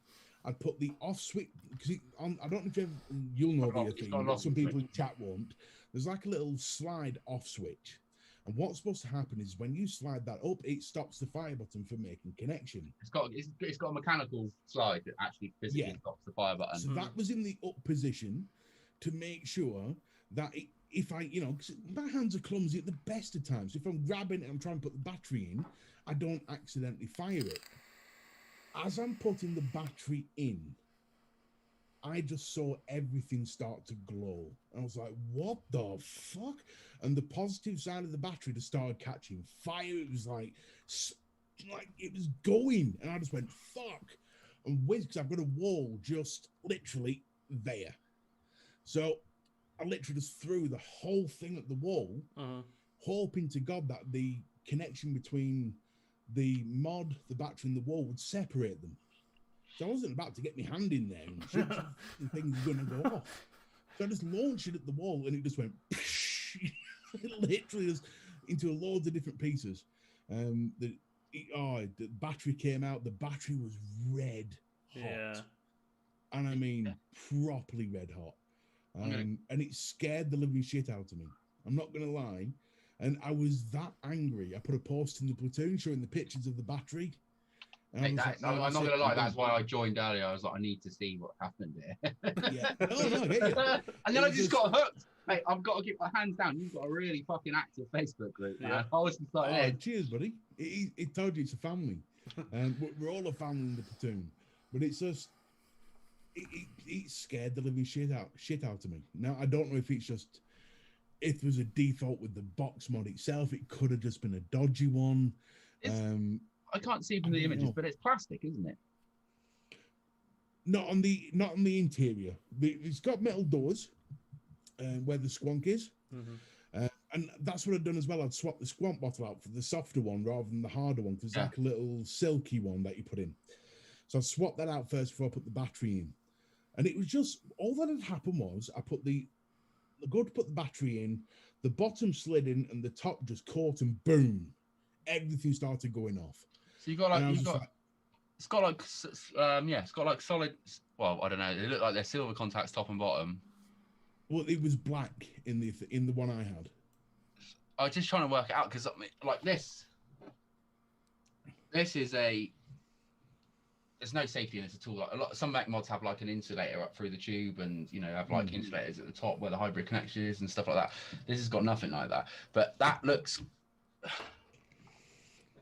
I'd put the off switch because I don't know if you'll know the thing, but some people in chat won't. There's like a little slide off switch, and what's supposed to happen is when you slide that up, it stops the fire button from making connection. It's got a mechanical slide that actually physically stops the fire button. So that was in the up position to make sure that if I, cause my hands are clumsy at the best of times. If I'm grabbing it and I'm trying to put the battery in, I don't accidentally fire it. As I'm putting the battery in, I just saw everything start to glow. I was like, what the fuck? And the positive side of the battery just started catching fire. It was like it was going. And I just went, fuck. And because I've got a wall just literally there. So I literally just threw the whole thing at the wall, hoping to God that the connection between the mod, the battery, and the wall would separate them. So I wasn't about to get my hand in there and shit, and things were going to go off. So I just launched it at the wall, and it just went literally just into loads of different pieces. The battery came out. The battery was red hot, and I mean properly red hot. And it scared the living shit out of me. I'm not going to lie. And I was that angry. I put a post in the platoon showing the pictures of the battery. I'm not going to lie, that's why I joined earlier. I was like, I need to see what happened here. Yeah. I get you. And then I just got hooked. Mate, I've got to get my hands down. You've got a really fucking active Facebook group, man. I was just like, cheers, buddy. It told you it's a family. And we're all a family in the platoon. But it's just, it scared the living shit out of me. Now I don't know if it's just if there was a default with the box mod itself. It could have just been a dodgy one. I can't see from the images, but it's plastic, isn't it? Not on the interior. It's got metal doors where the squonk is. And that's what I've done as well. I'd swap the squonk bottle out for the softer one rather than the harder one, because it's like a little silky one that you put in. So I swapped that out first before I put the battery in. And it was just, all that had happened was I put go to put the battery in, the bottom slid in and the top just caught and boom, everything started going off. So you got like, it's got like solid, well, I don't know, they look like they're silver contacts top and bottom. Well, it was black in the one I had. I was just trying to work it out, because like this is there's no safety in this at all. Like some Mac mods have like an insulator up through the tube, and have like insulators at the top where the hybrid connection is and stuff like that. This has got nothing like that. But that looks,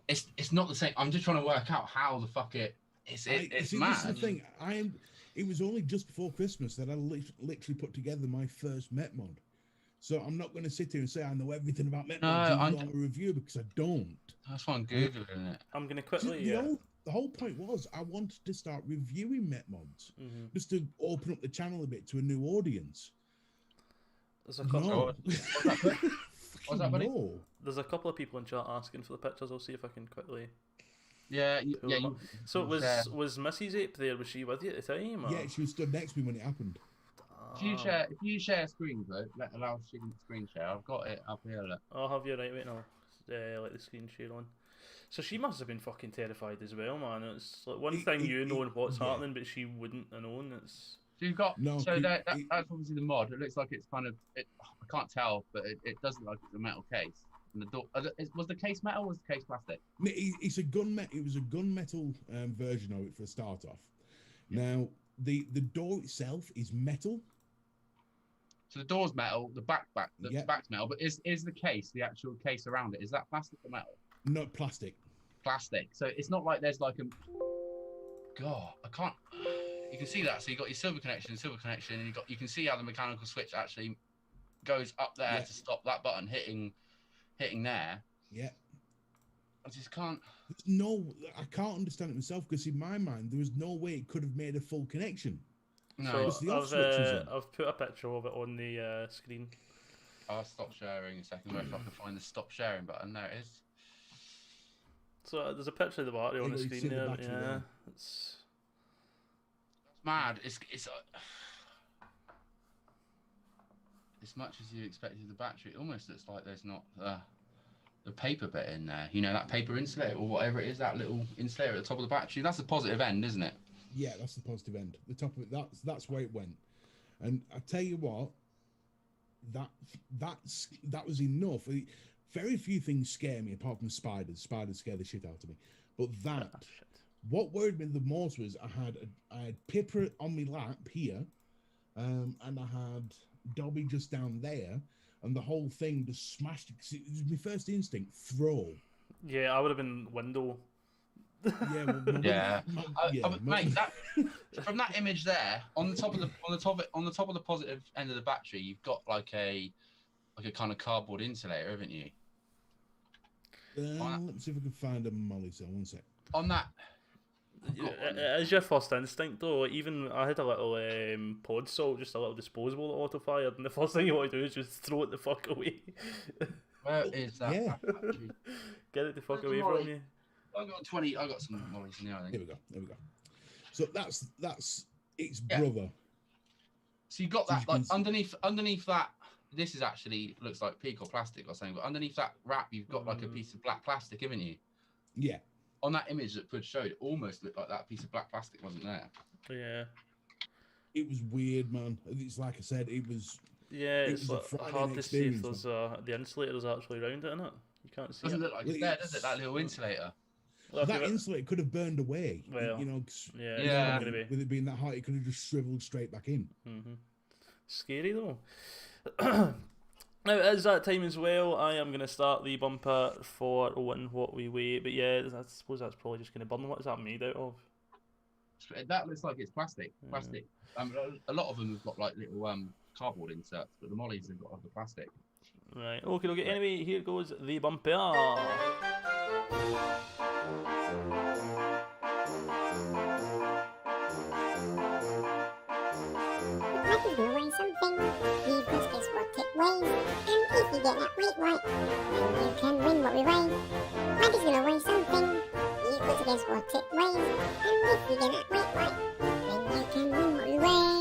it's not the same. I'm just trying to work out how the fuck it's mad. This is the thing. It was only just before Christmas that I literally put together my first Met mod. So I'm not going to sit here and say I know everything about Met mods and do a review, because I don't. That's why I'm Googling it. I'm going to quickly... The whole point was I wanted to start reviewing Met mods, just to open up the channel a bit to a new audience. There's a couple... What's that, buddy? No. There's a couple of people in chat asking for the pictures. I'll see if I can quickly... So was Mrs. Ape there? Was she with you at the time? Or? Yeah, she was stood next to me when it happened. If you share screen, though, allow screen share. I've got it up here. Look. I'll have you right now. Let the screen share on. So she must have been fucking terrified as well, man. It's like one thing knowing what's happening, but she wouldn't have known. It's... So you've got that's obviously the mod. It looks like it's kind of I can't tell, but it does look like it's a metal case. And the door was the case metal or was the case plastic? It's a it was a gunmetal version of it for a start off. Now the door itself is metal. So the door's metal, the back's metal, but is the case, the actual case around it, is that plastic or metal? No, plastic. Plastic. So it's not like there's like a... God, I can't... You can see that. So you've got your silver connection, and you can see how the mechanical switch actually goes up there to stop that button hitting there. Yeah. I just can't... I can't understand it myself, because in my mind, there was no way it could have made a full connection. No, so I've put a picture of it on the screen. I'll stop sharing a second. Where if I can find the stop sharing button. There it is. So there's a picture of the battery on the screen there. It's mad. It's as much as you expected the battery. It almost looks like there's not the paper bit in there. That paper insulator or whatever it is. That little insulator at the top of the battery. That's the positive end, isn't it? Yeah, that's the positive end. The top of it, that's where it went. And I tell you what, that was enough. Very few things scare me apart from spiders. Spiders scare the shit out of me. But what worried me the most was I had Pippa on my lap here, and I had Dobby just down there, and the whole thing just smashed. It was my first instinct, throw. Yeah, I would have been window. Mate, from that image there, on the top of the positive end of the battery, you've got like a kind of cardboard insulator, haven't you? Let me see if I can find a molly cell. One sec. On that, it is your first instinct though. Even I had a little pod salt, just a little disposable that auto fired, and the first thing you want to do is just throw it the fuck away. Where is that? Yeah. Get it the fuck away from you. I got some mollies in there, I think. Here we go. So that's its brother. So you got that like underneath that. This is actually looks like PEEK or plastic or something, but underneath that wrap, you've got like a piece of black plastic, haven't you? Yeah. On that image that Pud showed, it almost looked like that piece of black plastic wasn't there. Yeah. It was weird, man. It's like I said, it was. Yeah, it's like hard to see if there's the insulator is actually around it, innit? You can't see. Doesn't look like it's there, does it? That little insulator. Well, that insulator could have burned away. Well, with it being that hot, it could have just shriveled straight back in. Scary though. Now it is that time as well. I am going to start the bumper for What We Weigh, but yeah, I suppose that's probably just going to burn. What is that made out of? That looks like it's plastic. Plastic. A lot of them have got like little cardboard inserts, but the mollies have got the plastic. Right. Okay. Okay. Anyway, here goes the bumper. Life is gonna weigh something. You must guess what it weighs. And if you get that weight right, then you can win what we weigh. Life is gonna weigh something. You must guess what it weighs. And if you get that weight right, then you can win what we weigh.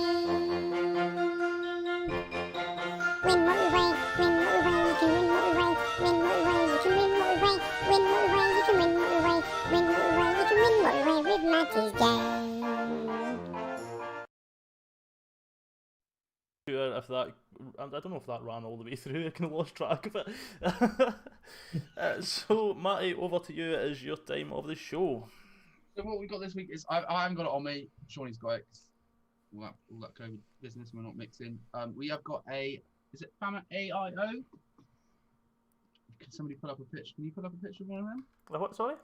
Win what we weigh. Win what we weigh. You can win what we weigh. Win what we weigh. You can win what we weigh. Win what we weigh. You can win what we weigh. Win what we weigh. You can win what we weigh with Matty's game. If that, I don't know if that ran all the way through. I kind of lost track of it. So, Matty, over to you. It is your time of the show. So what we got this week is I haven't got it on me. Shawnee's got it. All that COVID business, we're not mixing. We have got is it Fama AIO? Can somebody put up a picture? Can you put up a picture of one of them? What? Sorry.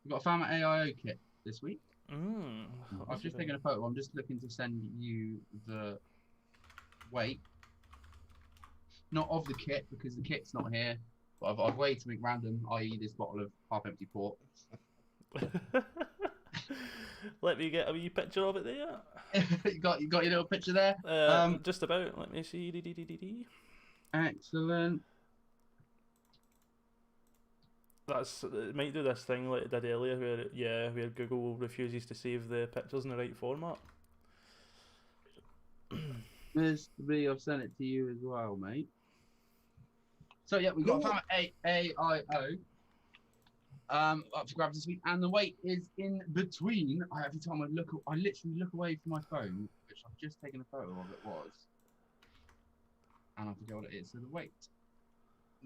We've got a Fama AIO kit this week. I've just taken a photo. I'm just looking to send you the weight, not of the kit because the kit's not here, but I've weighed something random, i.e. this bottle of half-empty port. Let me get a wee picture of it there. you got your little picture there. Just about. Let me see. Excellent. It might do this thing like it did earlier, where Google refuses to save the pictures in the right format. Mr. B, I've sent it to you as well, mate. So yeah, we've got a AIO up for grabs this week, and the weight is in between. Every time I literally look away from my phone, which I've just taken a photo of. It was, and I forget what it is. So the weight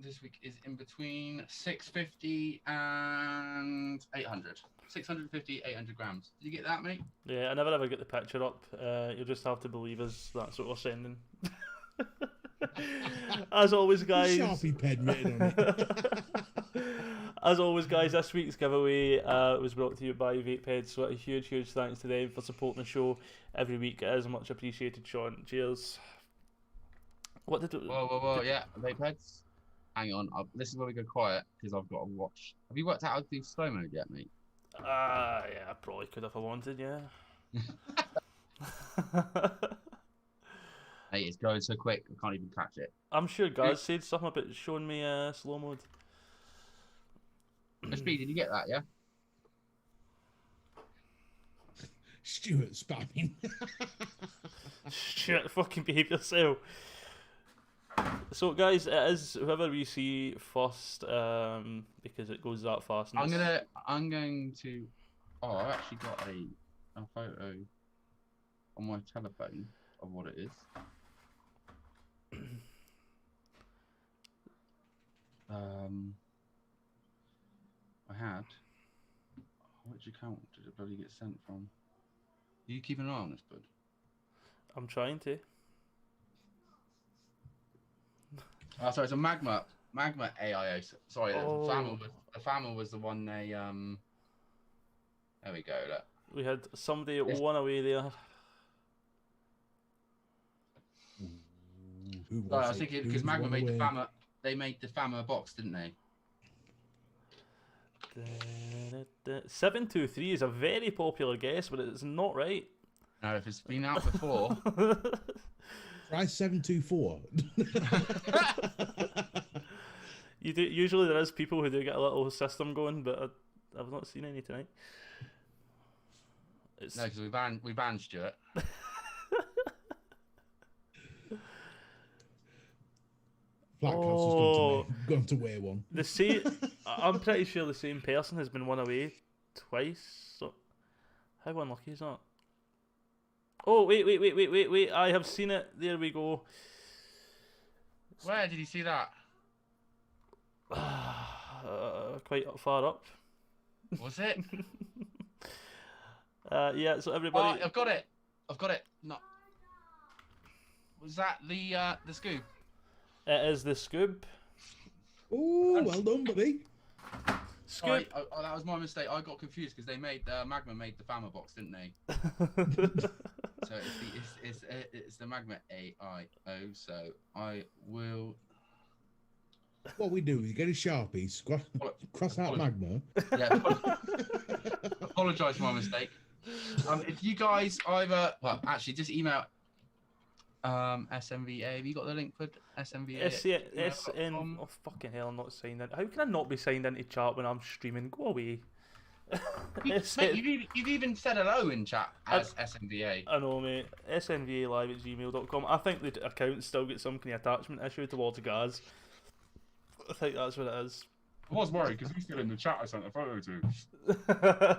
this week is in between 650 and 800. 650, 800 grams. Did you get that, mate? Yeah, I never ever get the picture up. You'll just have to believe us. That's what we're sending. As always, guys. Sharpie pen written on it. As always, guys, this week's giveaway was brought to you by VapeApe. So a huge thanks to them for supporting the show every week. It is much appreciated, Sean. Cheers. What did it? Whoa, yeah, VapeApe. Hang on, this is where we go quiet because I've got to watch. Have you worked out how to do slow mode yet, mate? Yeah, I probably could if I wanted, yeah. Hey, it's going so quick, I can't even catch it. I'm sure Gaz said something about showing me slow mode. Speed, did you get that, yeah? Stuart spamming. Shit, fucking behave yourself. So, guys, it is whoever we see first, because it goes that fast. I'm going to. Oh, I've actually got a photo on my telephone of what it is. I had. Which account did it bloody get sent from? Are you keeping an eye on this, bud? I'm trying to. Oh, sorry, it's a Magma AIO. Sorry, the Fama was the one they There we go. Look. We had somebody one away there. I was thinking because Magma made the Fama. They made the Fama box, didn't they? 723 is a very popular guess, but it's not right. No, if it's been out before. Try 724. You do. Usually there is people who do get a little system going, but I've not seen any tonight. No, because we banned Stuart. Black House has gone to wear one. The same. I'm pretty sure the same person has been one away twice. So, how unlucky is that? Oh, wait. I have seen it. There we go. Where did you see that? Quite far up. Was it? Yeah, so everybody... Oh, I've got it. No. Was that the Scoob? It is the Scoob. Oh, well done, buddy. Scoop. That was my mistake. I got confused because they made Magma made the Fama box, didn't they? So it's the Magma AIO. So I will. What we do is get a Sharpie, cross out Magma. Yeah. Apologise for my mistake. If you guys either, well, actually, just email SNVA. Have you got the link for SNVA? SN. Oh fucking hell! I'm not signed in. How can I not be signed into chat when I'm streaming? Go away. Mate, you've even said hello in chat as SNVA. I know, mate. SNVAlive@gmail.com. I think the account still gets some kind of attachment issue towards Gaz. I think that's what it is. I was worried because he's still in the chat. I sent a photo to.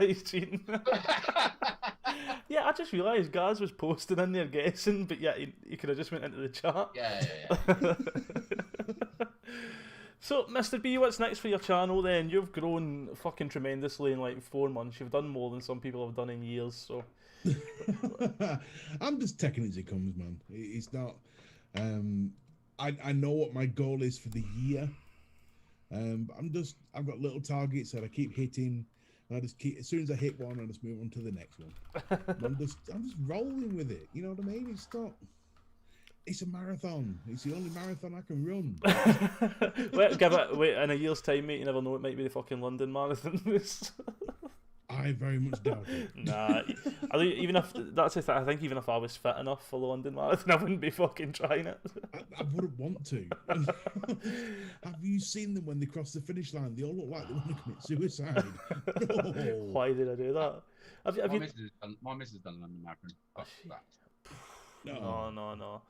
He's cheating. Yeah, I just realised Gaz was posting in there guessing, but yeah, he could have just went into the chat. Yeah. So, Mr. B, what's next for your channel then? You've grown fucking tremendously in like 4 months. You've done more than some people have done in years, so... I'm just taking it as it comes, man. It's not... I know what my goal is for the year. I've got little targets that I keep hitting. I just keep, as soon as I hit one, I just move on to the next one. I'm just rolling with it. You know what I mean? It's not... It's a marathon. It's the only marathon I can run. Wait, in a year's time, mate, you never know. It might be the fucking London Marathon. I very much doubt it. Nah, I think even if I was fit enough for the London Marathon, I wouldn't be fucking trying it. I wouldn't want to. Have you seen them when they cross the finish line? They all look like they want to commit suicide. No. Why did I do that? My missus has done London Marathon. No.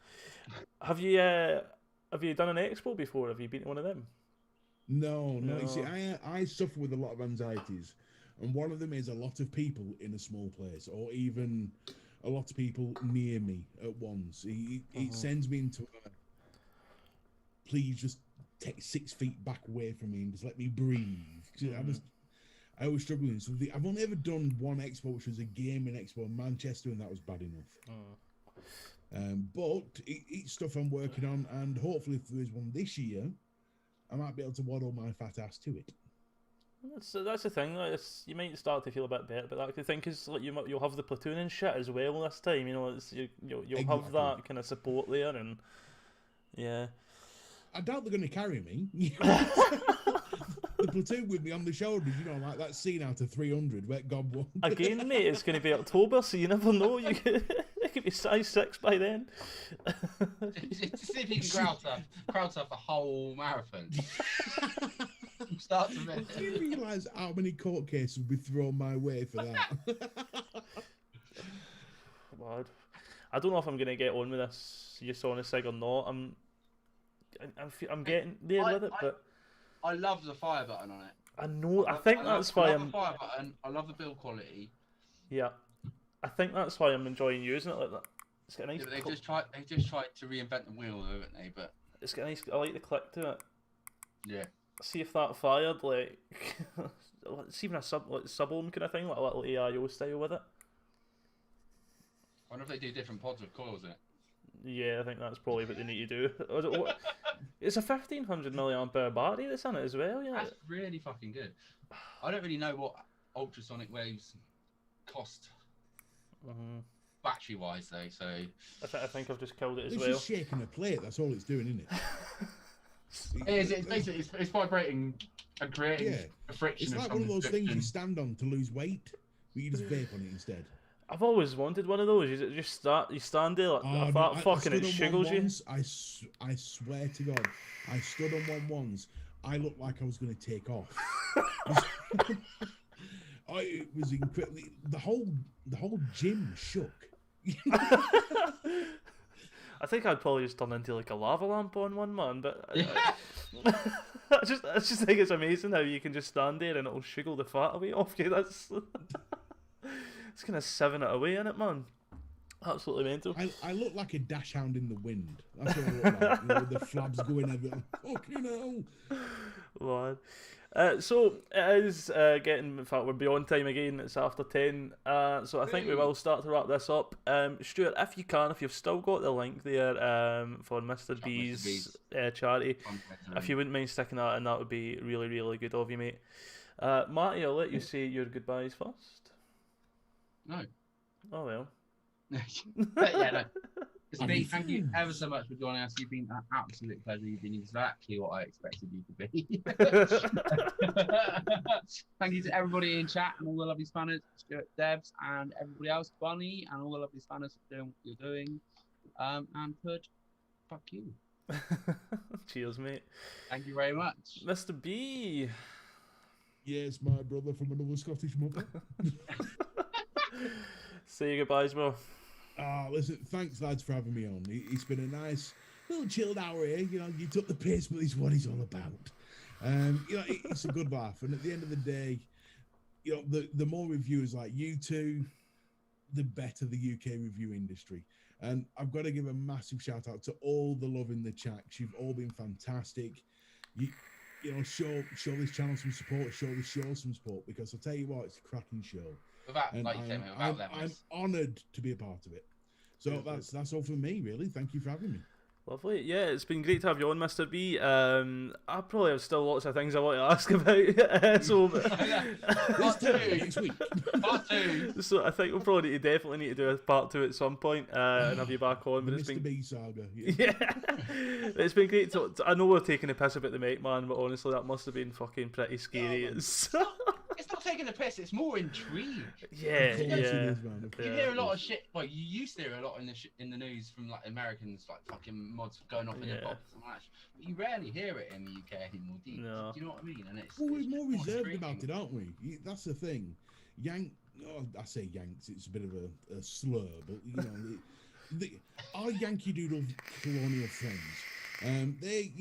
Have you done an expo before? Have you been to one of them? No. You see, I suffer with a lot of anxieties, and one of them is a lot of people in a small place, or even a lot of people near me at once. It sends me into a, please just take 6 feet back away from me and just let me breathe. I always struggle with it. I've only ever done one expo, which was a gaming expo in Manchester, and that was bad enough. But it's stuff I'm working on, and hopefully if there is one this year, I might be able to waddle my fat ass to it. That's the thing. Like, you might start to feel a bit better, but that the thing is, like, you'll have the platoon and shit as well this time. You know, you'll Exactly. have that kind of support there, and yeah. I doubt they're going to carry me. The platoon with me on the shoulders, you know, like that scene out of 300, where God won. Again, mate, it's going to be October, so you never know. It could be size 6 by then. Just see if you can crowd surf a whole marathon. Start to finish. Do you realise how many court cases would be thrown my way for that? God. I don't know if I'm going to get on with this Usonic Sig or not. I'm getting there with it, but I love the fire button on it. I know. I think that's why I'm. The fire button. I love the build quality. Yeah, I think that's why I'm enjoying using it like that. It's got a nice. Yeah, they've just tried to reinvent the wheel, haven't they? But it's got a nice. I like the click to it. Yeah. See if that fired like. It's even a sub-ohm kind of thing, like a little AIO style with it. I wonder if they do different pods with coils in it. Yeah, I think that's probably what they need to do. It's a 1500 milliampere battery that's in it as well. Yeah, that's really fucking good. I don't really know what ultrasonic waves cost battery-wise though. So I think I've just killed it as it's well. It's just shaking a plate. That's all it's doing, isn't it? It's basically it's vibrating and creating a friction. It's like one of those things you stand on to lose weight, but you just vape on it instead. I've always wanted one of those. You stand there like that fucking it shiggles you. I swear to God, I stood on one once. I looked like I was going to take off. It was incredible. The whole gym shook. I think I'd probably just turn into like a lava lamp on one, man. But I just think it's amazing how you can just stand there and it'll shiggle the fat away off you. That's it's kind of 7 it away, innit, man? Absolutely mental. I look like a dash hound in the wind. That's what I look like. You know, with the flabs going everywhere. Fucking hell. Lord. So it is getting, in fact, we're beyond time again. It's after 10. So I think we will start to wrap this up. Stuart, if you can, if you've still got the link there for Mr. B's charity, if you wouldn't mind sticking that in, that would be really, really good of you, mate. Marty, I'll let you say your goodbyes first. No. Oh well. But yeah, no. Steve, thank you ever so much for joining us. You've been an absolute pleasure. You've been exactly what I expected you to be. Thank you to everybody in chat and all the lovely spanners, Stuart, Debs, and everybody else, Bunny, and all the lovely spanners for doing what you're doing. And Pud, fuck you. Cheers, mate. Thank you very much. Mr. B. Yes, my brother from another Scottish mother. Say your goodbyes, bro. Listen, thanks, lads, for having me on. It's been a nice little chilled hour here. You know, you took the piss, but it's what it's all about. You know, it's a good laugh. And at the end of the day, you know, the more reviewers like you two, the better the UK review industry. And I've got to give a massive shout out to all the love in the chat. You've all been fantastic. You know, show this channel some support, show the show some support, because I'll tell you what, it's a cracking show. I'm honoured to be a part of it. So that's all from me, really. Thank you for having me. Lovely. Yeah, it's been great to have you on, Mr. B. I probably have still lots of things I want to ask about. Next week. Part 2. So I think we'll probably definitely need to do a part 2 at some point and have you back on. But it's been B saga. Yeah. It's been great. I know we're taking a piss about the mic, man, but honestly, that must have been fucking pretty scary. It's not taking a piss. It's more intrigue. Yeah. You hear a lot of shit. Well, you used to hear a lot in the news from like Americans, like fucking mods going off in their box and that. But you rarely hear it in the UK anymore, do you? No. Do you know what I mean? And we're more reserved about it, aren't we? That's the thing. I say Yanks. It's a bit of a slur, but you know, our Yankee Doodle colonial friends. They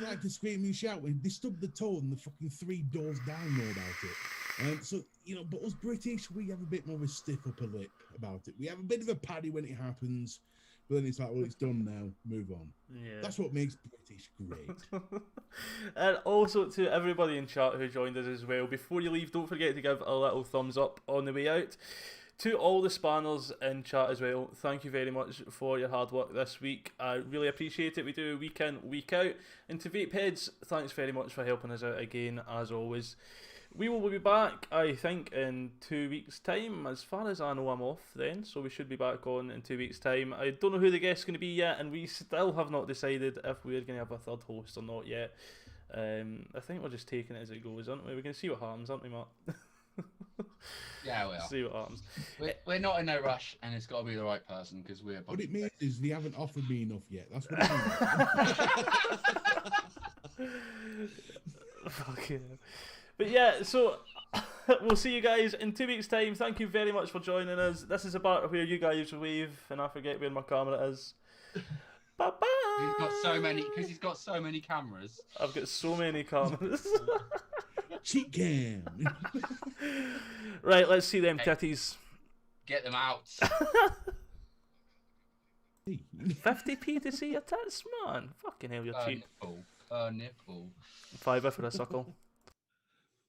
like to scream and shout when they stub the toe and the fucking 3 doors down know about it. So, you know, but us British, we have a bit more of a stiff upper lip about it. We have a bit of a paddy when it happens, but then it's like, well, it's done now, move on. Yeah. That's what makes British great. And also to everybody in chat who joined us as well, before you leave, don't forget to give a little thumbs up on the way out. To all the spanners in chat as well, thank you very much for your hard work this week. I really appreciate it. We do week in, week out. And to Vape Heads, thanks very much for helping us out again, as always. We will be back, I think, in 2 weeks' time. As far as I know, I'm off then, so we should be back on in 2 weeks' time. I don't know who the guest's going to be yet, and we still have not decided if we're going to have a third host or not yet. I think we're just taking it as it goes, aren't we? We're going to see what happens, aren't we, Matt? Yeah, we are. See what happens. We're not in no rush, and it's got to be the right person, because we're... What it means is they haven't offered me enough yet. That's what it means. Fuck yeah. But yeah, so we'll see you guys in 2 weeks' time. Thank you very much for joining us. This is a part where you guys wave, and I forget where my camera is. Bye bye. He's got so many cameras. I've got so many cameras. Cheat cam. Right, let's see them titties. Get them out. 50p to see your tits, man. Fucking hell, you're cheap. Nipple. $5 for a suckle.